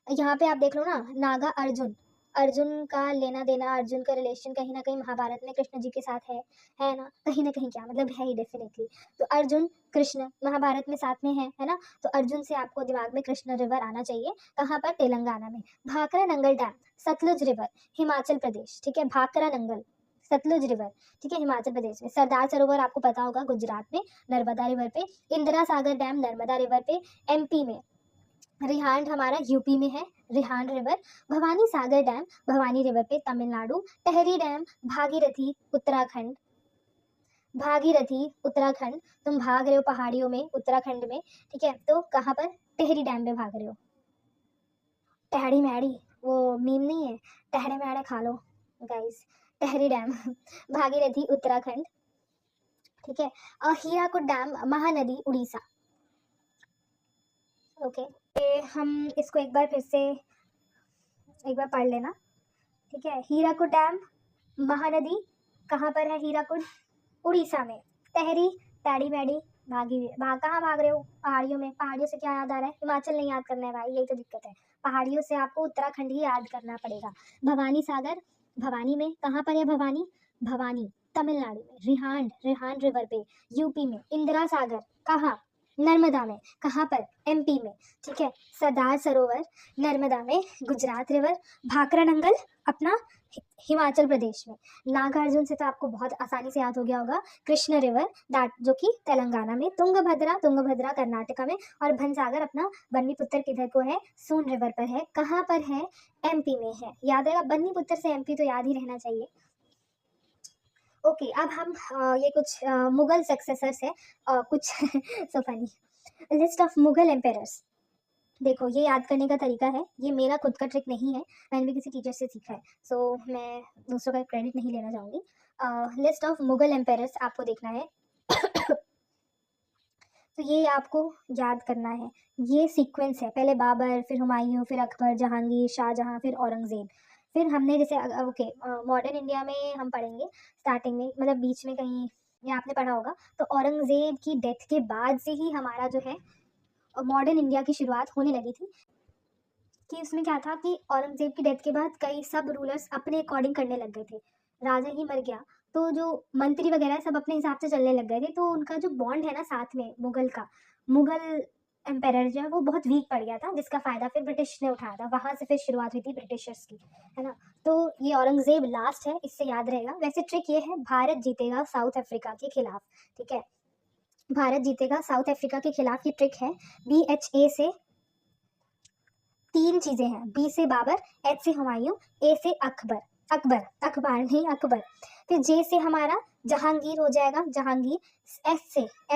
यहाँ पे आप देख लो ना, नागा अर्जुन, अर्जुन का लेना देना, अर्जुन का रिलेशन कहीं ना कहीं महाभारत में कृष्ण जी के साथ है ना, कहीं ना कहीं, क्या मतलब है ही डेफिनेटली। तो अर्जुन कृष्ण महाभारत में साथ में है ना, तो अर्जुन से आपको दिमाग में कृष्ण रिवर आना चाहिए, कहाँ पर, तेलंगाना में। भाखरा नंगल डैम सतलुज रिवर हिमाचल प्रदेश, ठीक है। भाखरा नंगल सतलुज रिवर, ठीक है, हिमाचल प्रदेश में। सरदार सरोवर आपको पता होगा गुजरात में, नर्मदा रिवर पे। इंदिरा सागर डैम नर्मदा रिवर पे, एमपी में। रिहांड हमारा यूपी में है, रिहांड रिवर। भवानी सागर डैम भवानी रिवर पे, तमिलनाडु। टहरी डैम भागीरथी उत्तराखंड, भागीरथी उत्तराखंड, तुम भाग रहे हो पहाड़ियों में उत्तराखंड में, ठीक है। तो कहाँ पर, टेहरी डैम में भाग रहे हो। टहड़ी मैड़ी वो मीम नहीं है, टहरे मैड़े खा लो गाइस, टहरी डैम भागीरथी उत्तराखंड, ठीक है। हीराकुड डैम महानदी उड़ीसा। ओके, हम इसको एक बार फिर से एक बार पढ़ लेना, ठीक है। हीराकुड डैम महानदी कहाँ पर है, हीराकुड उड़ीसा में। टहरी टैडी मैडी कहाँ भाग रहे हो, पहाड़ियों में। पहाड़ियों से क्या याद आ रहा है, हिमाचल नहीं याद करना है भाई, यही तो दिक्कत है, पहाड़ियों से आपको उत्तराखंड ही याद करना पड़ेगा। भवानी सागर भवानी में, कहाँ पर है भवानी, भवानी तमिलनाडु में। रिहांड रिहांड रिवर पे यूपी में। इंदिरा सागर कहाँ, नर्मदा में, कहाँ पर, एमपी में, ठीक है। सरदार सरोवर नर्मदा में, गुजरात रिवर। भाखरा नंगल अपना हिमाचल प्रदेश में। नागार्जुन से तो आपको बहुत आसानी से याद हो गया होगा, कृष्ण रिवर दैट जो कि तेलंगाना में। तुंगभद्रा कर्नाटका में। और भंसागर अपना बन्नीपुत्र किधर को है, सोन रिवर पर है। कहाँ पर है, एमपी में है। याद रहेगा, बन्नीपुत्र से एमपी तो याद ही रहना चाहिए। ओके, अब हम ये कुछ मुगल सक्सेसर्स है, कुछ so funny list of Mughal Ampere's. देखो, ये याद करने का तरीका है, ये मेरा खुद का ट्रिक नहीं है, मैंने भी किसी टीचर से सीखा है, सो मैं दूसरों का क्रेडिट नहीं लेना चाहूँगी। लिस्ट ऑफ मुगल एम्पेयर्स आपको देखना है। तो ये आपको याद करना है, ये सीक्वेंस है, पहले बाबर, फिर हुमायूं, फिर अकबर, जहांगीर, शाहजहां, फिर औरंगजेब। फिर हमने जैसे ओके, मॉडर्न इंडिया में हम पढ़ेंगे स्टार्टिंग में, मतलब बीच में कहीं ये आपने पढ़ा होगा। तो औरंगजेब की डेथ के बाद से ही हमारा जो है मॉडर्न इंडिया की शुरुआत होने लगी थी। कि उसमें क्या था कि औरंगजेब की डेथ के बाद कई सब रूलर्स अपने अकॉर्डिंग करने लग गए थे, राजा ही मर गया तो जो मंत्री वगैरह सब अपने हिसाब से चलने लग गए थे, तो उनका जो बॉन्ड है ना साथ में मुगल का, मुगल एम्पायर जो है वो बहुत वीक पड़ गया था, जिसका फायदा फिर ब्रिटिश ने उठाया था। वहां से फिर शुरुआत हुई थी ब्रिटिशर्स की, है ना। तो ये औरंगजेब लास्ट है, इससे याद रहेगा। वैसे ट्रिक ये है, भारत जीतेगा साउथ अफ्रीका के खिलाफ, ठीक है। भारत जीतेगा साउथ अफ्रीका के खिलाफ, ये ट्रिक है। BHA से 3 चीजें हैं, B से बाबर, H से हुमायूं, A से अकबर, अखबार नहीं अकबर। फिर J से हमारा जहांगीर हो जाएगा, जहांगीर। S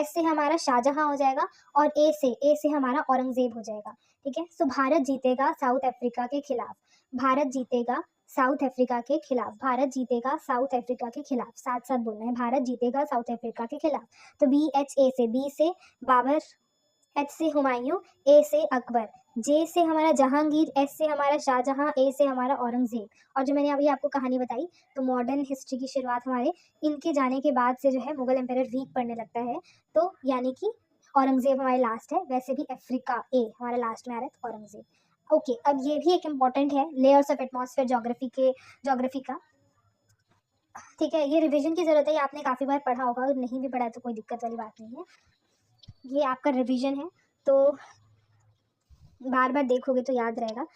से हमारा शाहजहां हो जाएगा। और A से हमारा औरंगजेब हो जाएगा, ठीक है। सो भारत जीतेगा साउथ अफ्रीका के खिलाफ, भारत जीतेगा साउथ अफ्रीका के खिलाफ, भारत जीतेगा साउथ अफ्रीका के खिलाफ, साथ साथ बोलना है, भारत जीतेगा साउथ अफ्रीका के खिलाफ। तो BHA से, B से बाबर, H से हुमायूं, A से अकबर, J से हमारा जहांगीर, S से हमारा शाहजहां, A से हमारा औरंगजेब। और जो मैंने अभी आपको कहानी बताई, तो मॉडर्न हिस्ट्री की शुरुआत हमारे इनके जाने के बाद से जो है मुगल एम्पायर वीक पड़ने लगता है, तो यानी कि औरंगजेब हमारे लास्ट है। वैसे भी अफ्रीका ए हमारा लास्ट में आ रहा है, औरंगजेब। ओके, अब ये भी एक इम्पॉर्टेंट है, लेयर्स ऑफ एटमॉस्फेयर ज्योग्राफी का, ठीक है। ये रिविजन की जरूरत है, ये आपने काफी बार पढ़ा होगा, और नहीं भी पढ़ा तो कोई दिक्कत वाली बात नहीं है, ये आपका रिविजन है, तो बार बार देखोगे तो याद रहेगा।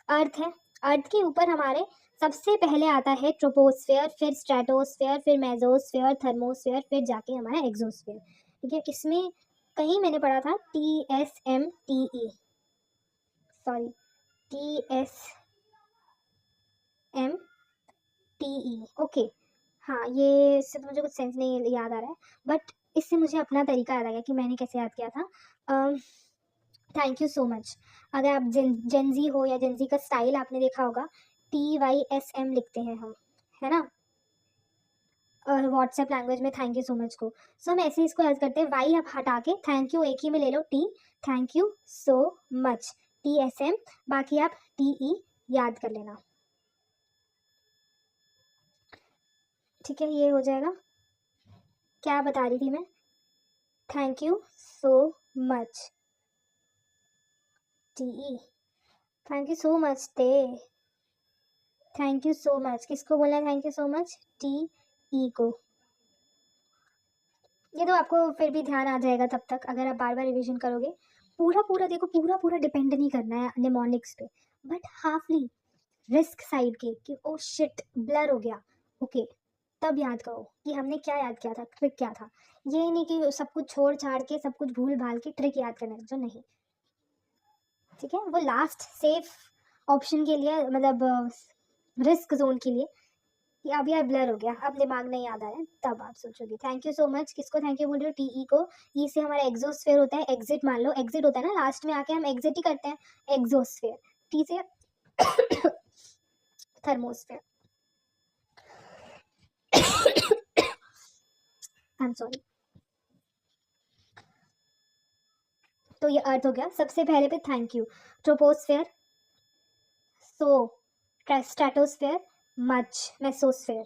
अर्थ है, अर्थ के ऊपर हमारे सबसे पहले आता है ट्रोपोस्फेयर, फिर स्ट्रेटोस्फेयर, फिर मेसोस्फेयर, थर्मोस्फेयर, फिर जाके हमारा एक्सोस्फेयर, ठीक है। इसमें कहीं मैंने पढ़ा था TSMTE, सॉरी TSMTE, ओके। हाँ, ये इससे तो मुझे कुछ सेंस नहीं याद आ रहा है, बट इससे मुझे अपना तरीका याद आ गया कि मैंने कैसे याद किया था। Thank you so much. अगर आप जेनजी हो या जेनजी का स्टाइल आपने देखा होगा, TYSM लिखते हैं हम, है ना, व्हाट्सएप लैंग्वेज में थैंक यू सो मच को। सो हम ऐसे इसको याद करते हैं, वाई आप हटा के थैंक यू एक ही में ले लो, टी, thank you so much, TSM, बाकी आप TE याद कर लेना, ठीक है। ये हो जाएगा, क्या बता रही थी मैं, thank you so much, TE, thank you so much, thank you so much, किसको बोलना है thank you so much, TE को। ये तो आपको फिर भी ध्यान आ जाएगा तब तक, अगर आप बार बार रिवीजन करोगे। पूरा देखो, पूरा डिपेंड नहीं करना है निमोनिक्स पे, बट हाफली रिस्क साइड के कि ओ शिट ब्लर हो गया, ओके, तब याद करो कि हमने क्या याद किया था, ट्रिक क्या था। ये नहीं कि सब कुछ छोड़ छाड़ के, सब कुछ भूल भाल के ट्रिक याद करने लग जाओ, नहीं, ठीक है। वो लास्ट सेफ ऑप्शन के लिए, मतलब रिस्क जोन के लिए, कि अब यार ब्लर हो गया, अब दिमाग नहीं याद आ रहा है, तब आप सोचोगे। थैंक यू सो मच, किसको थैंक यू बोल रही हो, TE को। E से हमारा एक्सोस्फेयर होता है, एग्जिट मान लो, एग्जिट होता है ना, लास्ट में आके हम एग्जिट ही करते हैं, एक्सोस्फेयर। T से थर्मोस्फेयर, आई एम सॉरी। तो ये अर्थ हो गया, सबसे पहले पे thank you, troposphere, so, stratosphere, much, mesosphere,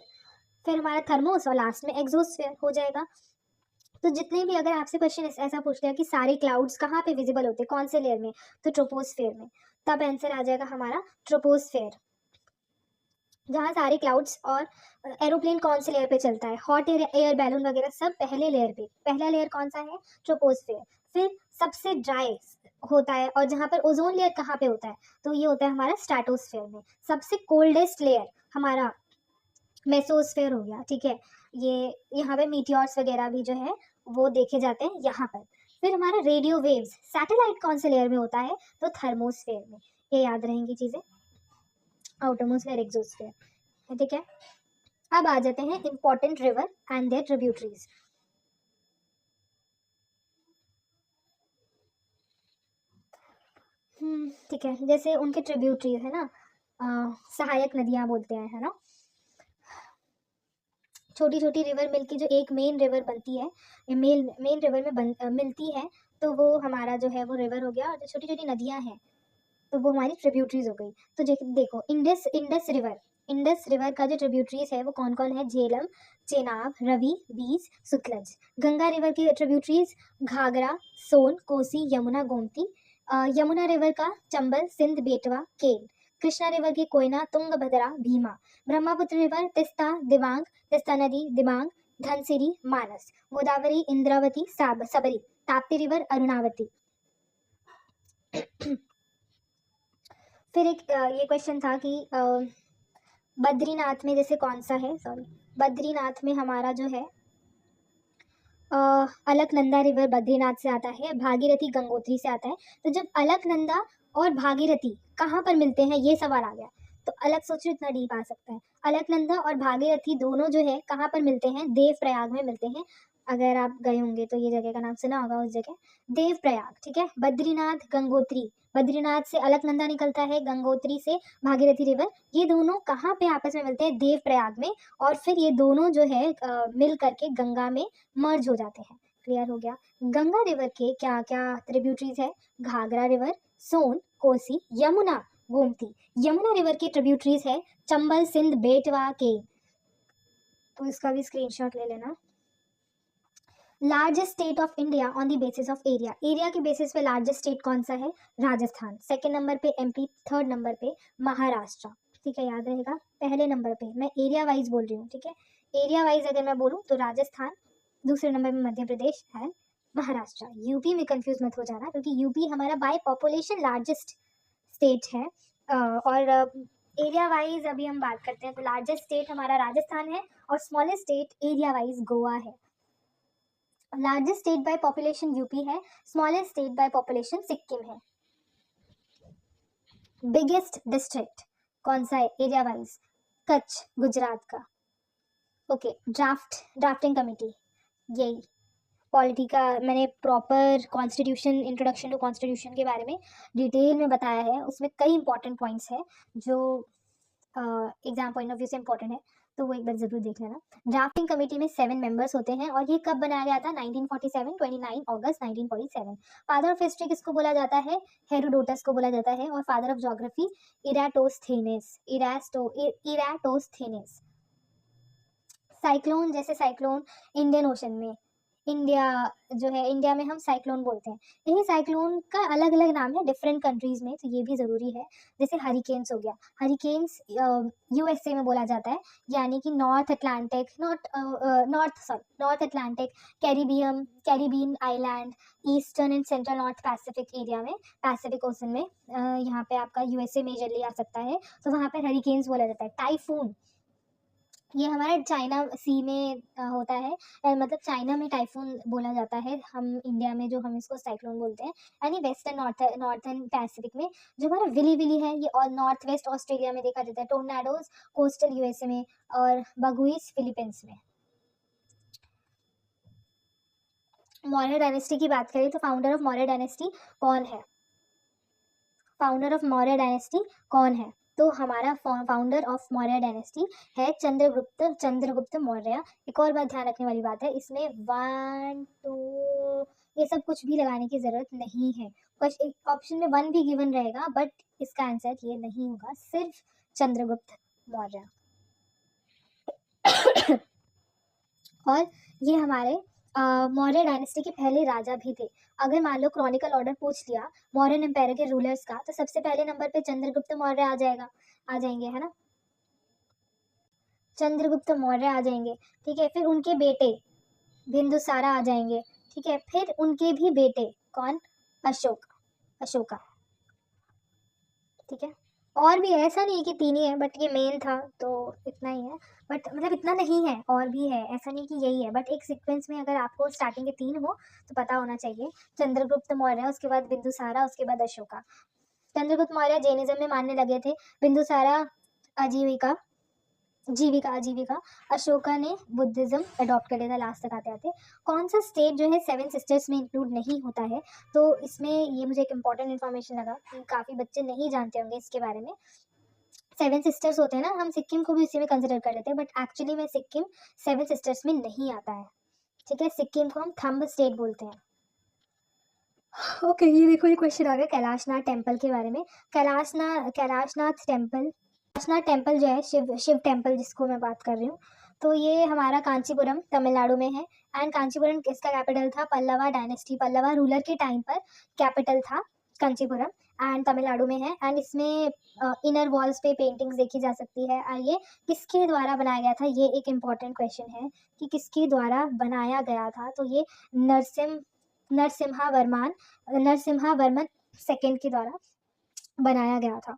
फिर हमारा थर्मोस, और लास्ट में एक्सोस्फेयर हो जाएगा। तो जितने भी, अगर आपसे क्वेश्चन ऐसा पूछ लिया कि सारे क्लाउड्स कहाँ पे विजिबल होते हैं, कौन से लेयर में, तो ट्रोपोस्फेयर में, तब आंसर आ जाएगा हमारा ट्रोपोस्फेयर, जहाँ सारे क्लाउड्स। और एरोप्लेन कौन से लेयर पे चलता है, हॉट एयर बैलून वगैरह सब पहले लेयर पे, पहला लेयर कौन सा है, ट्रोपोस्फेयर। फिर सबसे ड्राई होता है, और जहाँ पर ओजोन लेयर कहाँ पे होता है, तो ये होता है हमारा स्ट्रेटोस्फेयर में। सबसे कोल्डेस्ट लेयर हमारा मेसोस्फेयर हो गया, ठीक है। ये यहाँ पे मीटियोर्स वगैरह भी जो है वो देखे जाते हैं यहाँ पर। फिर हमारा रेडियो वेव्स सैटेलाइट कौन से लेयर में होता है, तो थर्मोस्फेयर में। ये याद रहेंगी चीज़ें, आउटरमोस्ट एक्सोस्फेयर, ठीक है। अब आ जाते हैं important river and their tributaries. ठीक है, जैसे उनके ट्रिब्यूटरीज है ना, सहायक नदियाँ बोलते हैं, है ना। छोटी छोटी रिवर मिलके जो एक मेन रिवर बनती है, मेन रिवर में मिलती है, तो वो हमारा जो है वो रिवर हो गया। और जो छोटी छोटी नदियाँ हैं तो वो हमारी ट्रिब्यूटरीज हो गई। तो देखो इंडस रिवर का जो ट्रिब्यूटरीज है वो कौन कौन है, झेलम, चेनाब, रवि, बीस, सुतलज। गंगा रिवर की ट्रिब्यूटरीज घाघरा, सोन, कोसी, यमुना, गोमती। यमुना रिवर का चंबल, सिंध, बेटवा, केन। कृष्णा रिवर की कोयना, तुंगभद्रा, भीमा। ब्रह्मपुत्र रिवर तिस्ता, दिबांग, तिस्ता नदी, दिबांग, धनसिरी, मानस। गोदावरी, इंद्रावती, सबरी। ताप्ती रिवर, अरुणावती। फिर एक ये क्वेश्चन था कि बद्रीनाथ में जैसे कौन सा है, बद्रीनाथ में हमारा जो है अलकनंदा रिवर बद्रीनाथ से आता है, भागीरथी गंगोत्री से आता है। तो जब अलकनंदा और भागीरथी कहाँ पर मिलते हैं, ये सवाल आ गया। तो अलग सोचो, इतना डीप आ सकता है। अलकनंदा और भागीरथी दोनों जो है कहाँ पर मिलते हैं, देवप्रयाग में मिलते हैं। अगर आप गए होंगे तो ये जगह का नाम सुना होगा, उस जगह देवप्रयाग, ठीक है। बद्रीनाथ, गंगोत्री, बद्रीनाथ से अलकनंदा निकलता है, गंगोत्री से भागीरथी रिवर, ये दोनों कहाँ पे आपस में मिलते हैं, देवप्रयाग में। और फिर ये दोनों जो है मिल करके गंगा में मर्ज हो जाते हैं। क्लियर हो गया। गंगा रिवर के क्या क्या ट्रिब्यूटरीज है, घाघरा रिवर, सोन, कोसी, यमुना, गोमती। यमुना रिवर की ट्रिब्यूटरीज है चंबल, सिंध, बेटवा, के। तो इसका भी स्क्रीनशॉट ले लेना। Largest state of India on the basis of area, area के बेसिस पे लार्जेस्ट स्टेट कौन सा है, राजस्थान। सेकंड नंबर पे एमपी, थर्ड नंबर पे महाराष्ट्र, ठीक है, याद रहेगा। पहले नंबर पे मैं एरिया वाइज बोल रही हूँ, ठीक है। एरिया वाइज अगर मैं बोलूँ तो राजस्थान, दूसरे नंबर पे मध्य प्रदेश एंड महाराष्ट्र। यूपी में कंफ्यूज मत हो जाना, क्योंकि यूपी हमारा बाय पॉपुलेशन लार्जेस्ट स्टेट है। और एरिया वाइज अभी हम बात करते हैं तो लार्जेस्ट स्टेट हमारा राजस्थान है, और smallest state area wise Goa है। Largest state by population UP है, smallest state by population Sikkim है। बिगेस्ट डिस्ट्रिक्ट कौन सा है एरिया वाइज, कच्छ, गुजरात का। ओके, ड्राफ्टिंग कमेटी, यही पॉलिटी का मैंने proper constitution, introduction to constitution के बारे में डिटेल में बताया है। उसमें कई इंपॉर्टेंट पॉइंट्स हैं जो एग्जाम पॉइंट ऑफ व्यू से इंपॉर्टेंट है, तो वो एक बार जरूर देख लेना। ड्राफ्टिंग कमेटी में 7 मेंबर्स होते हैं, और ये कब बनाया गया था, 1947, 29 अगस्त 1947। फादर ऑफ हिस्ट्री किसको बोला जाता है, हेरोडोटस को बोला जाता है। और फादर ऑफ ज्योग्राफी इराटोस्थेनेस। साइक्लोन, जैसे साइक्लोन इंडियन ओशन में, इंडिया जो है, इंडिया में हम साइक्लोन बोलते हैं। यही साइक्लोन का अलग अलग नाम है डिफरेंट कंट्रीज में, तो ये भी ज़रूरी है। जैसे हरिकेन्स हो गया, हरिकेन्स यूएसए में बोला जाता है, यानी कि north Atlantic, Caribbean island, eastern and central north Pacific area में, पैसिफिक ओशन में, यहाँ पे आपका यूएसए मेजरली आ सकता है, तो वहाँ पर हरिकेन्स बोला जाता है। टाइफून, ये हमारे चाइना सी में होता है, मतलब चाइना में टाइफून बोला जाता है। हम इंडिया में जो हम इसको साइक्लोन बोलते हैं, यानी वेस्टर्न नॉर्थर्न पैसिफिक में। जो हमारा विली विली है ये और नॉर्थ वेस्ट ऑस्ट्रेलिया में देखा जाता है। टोर्नाडोज कोस्टल यूएसए में, और बगुइस फिलीपींस में। मौर्य डायनेस्टी की बात करें तो फाउंडर ऑफ मौर्य डायनेस्टी कौन है, तो हमारा फाउंडर ऑफ मौर्य डायनेस्टी है चंद्रगुप्त मौर्य। एक और बात ध्यान रखने वाली बात है, इसमें 1 2 ये सब कुछ भी लगाने की जरूरत नहीं है। ऑप्शन में 1 भी गिवन रहेगा, बट इसका आंसर ये नहीं होगा, सिर्फ चंद्रगुप्त मौर्य। और ये हमारे मौर्य डायनेस्टी के पहले राजा भी थे। अगर मान लो क्रॉनिकल ऑर्डर पूछ लिया मौर्यन एम्पायर के रूलर्स का, तो सबसे पहले नंबर पे चंद्रगुप्त मौर्य आ जाएंगे, है ना, चंद्रगुप्त मौर्य आ जाएंगे, ठीक है। फिर उनके बेटे बिंदुसारा आ जाएंगे, ठीक है। फिर उनके भी बेटे कौन? अशोका। ठीक है, और भी है, ऐसा नहीं है कि 3 ही है, बट ये मेन था तो इतना ही है। बट मतलब इतना नहीं है, और भी है, ऐसा नहीं कि यही है, बट एक सीक्वेंस में अगर आपको स्टार्टिंग के 3 हो तो पता होना चाहिए। चंद्रगुप्त मौर्य, उसके बाद बिंदुसारा, उसके बाद अशोका। चंद्रगुप्त मौर्य जैनिज्म में मानने लगे थे, बिंदुसारा आजीविका, अशोका ने बुद्धिज्म अडॉप्ट कर लिया था लास्ट तक आते आते। कौन सा स्टेट जो है 7 सिस्टर्स में इंक्लूड नहीं होता है? तो इसमें ये मुझे एक इंपॉर्टेंट इन्फॉर्मेशन लगा कि काफ़ी बच्चे नहीं जानते होंगे इसके बारे में। 7 सिस्टर्स होते हैं ना, हम सिक्किम को भी उसी में कंसिडर कर लेते हैं, बट एक्चुअली में सिक्किम 7 सिस्टर्स में नहीं आता है। ठीक है, सिक्किम को हम थंब स्टेट बोलते हैं। ओके, ये देखो, ये क्वेश्चन आ गया कैलाशनाथ टेम्पल के बारे में। कैलाशनाथ टेम्पल जो है, शिव टेम्पल जिसको मैं बात कर रही हूँ, तो ये हमारा कांचीपुरम तमिलनाडु में है। एंड कांचीपुरम किसका कैपिटल था? पल्लवा डायनेस्टी, पल्लवा रूलर के टाइम पर कैपिटल था कांचीपुरम, एंड तमिलनाडु में है। एंड इसमें इनर वॉल्स पे पेंटिंग्स देखी जा सकती है। और ये किसके द्वारा बनाया गया था? ये एक इम्पॉर्टेंट क्वेश्चन है कि किसके द्वारा बनाया गया था। तो ये नरसिम्हा वर्मन सेकंड के द्वारा बनाया गया था।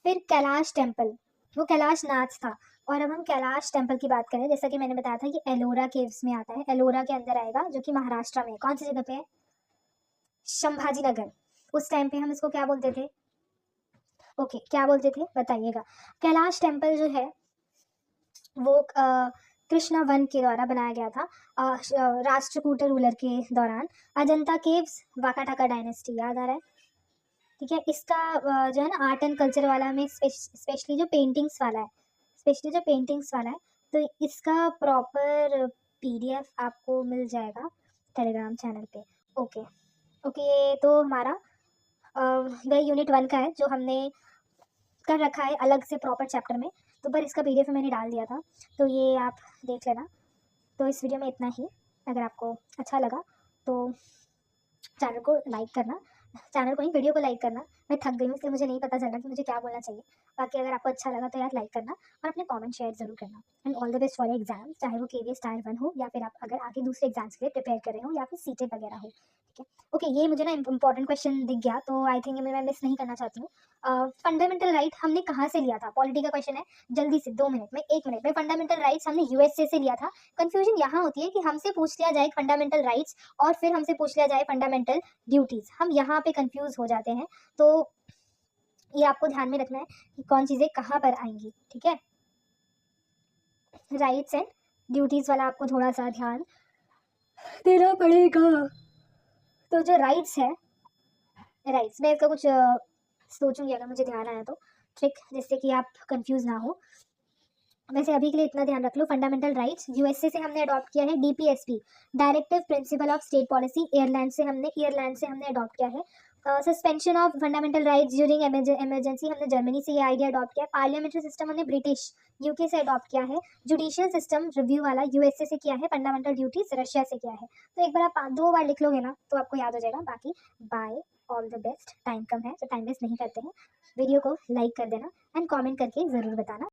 फिर कैलाश टेम्पल, वो कैलाशनाथ था। और अब हम कैलाश टेम्पल की बात करें, जैसा कि मैंने बताया था कि एलोरा केव्स में आता है, एलोरा के अंदर आएगा, जो कि महाराष्ट्र में है। कौन सी जगह पे है? संभाजी नगर। उस टाइम पे हम इसको क्या बोलते थे? ओके, क्या बोलते थे बताइएगा। कैलाश टेम्पल जो है वो कृष्णा वन के द्वारा बनाया गया था, राष्ट्रकूट रूलर के दौरान। अजंता केव्स, वाकाटाका डायनेस्टी, याद आ रहा है? ठीक है, इसका जो है ना आर्ट एंड कल्चर वाला में स्पेशली जो पेंटिंग्स वाला है, तो इसका प्रॉपर पीडीएफ आपको मिल जाएगा टेलीग्राम चैनल पे। ओके, ये तो हमारा वह यूनिट 1 का है जो हमने कर रखा है अलग से प्रॉपर चैप्टर में, तो पर इसका पीडीएफ मैंने डाल दिया था, तो ये आप देख लेना। तो इस वीडियो में इतना ही। अगर आपको अच्छा लगा तो चैनल को लाइक करना, वीडियो को लाइक करना। मैं थक गई हूँ, इसलिए मुझे नहीं पता चल रहा कि मुझे क्या बोलना चाहिए। बाकी अगर आपको अच्छा लगा तो यार लाइक करना और अपने कमेंट शेयर जरूर करना। And all the best for exam, चाहे वो केवीएस टायर 1 हो या फिर आप अगर आगे दूसरे एग्जाम्स के लिए प्रिपेयर कर रहे हो या फिर सीटेट वगैरह हो। ठीक है, ओके, ये मुझे ना इंपॉर्टेंट क्वेश्चन दिख गया, तो आई थिंक मैं मिस नहीं करना चाहती हूँ। फंडामेंटल राइट हमने कहाँ से लिया था? पॉलिटी का क्वेश्चन है, जल्दी से 2 मिनट में, 1 मिनट में। फंडामेंटल राइट्स हमने यूएसए से लिया था। कंफ्यूजन यहाँ होती है कि हमसे पूछ लिया जाए फंडामेंटल राइट्स और फिर हमसे पूछ लिया जाए फंडामेंटल ड्यूटीज, हम यहाँ पे कंफ्यूज हो जाते हैं। तो ये आपको ध्यान में रखना है कि कौन चीजें कहाँ पर आएंगी। ठीक है, राइट्स एंड ड्यूटीज वाला आपको थोड़ा सा ध्यान देना पड़ेगा। तो जो राइट्स है, मैं इसका कुछ सोचूंगी अगर मुझे ध्यान आया तो, ट्रिक, जिससे कि आप कंफ्यूज ना हो। वैसे अभी के लिए इतना ध्यान रख लो। फंडामेंटल राइट्स यूएसए से हमने अडॉप्ट किया है, DPSP, directive principle of state policy, Ireland से हमने अडॉप्ट किया है। Suspension of fundamental rights during emergency हमने जर्मनी से ये आइडिया अडॉप्ट किया है। पार्लियामेंट्री सिस्टम हमने ब्रिटिश यूके से अडॉप्ट किया है। जुडिशियल सिस्टम रिव्यू वाला यूएसए से किया है। फंडामेंटल ड्यूटीज रशिया से किया है। तो एक बार आप 2 बार लिख लोगे ना तो आपको याद हो जाएगा। बाकी bye, all the best. Time कम है तो टाइम वेस्ट नहीं करते हैं। वीडियो को लाइक कर देना एंड कॉमेंट करके ज़रूर बताना।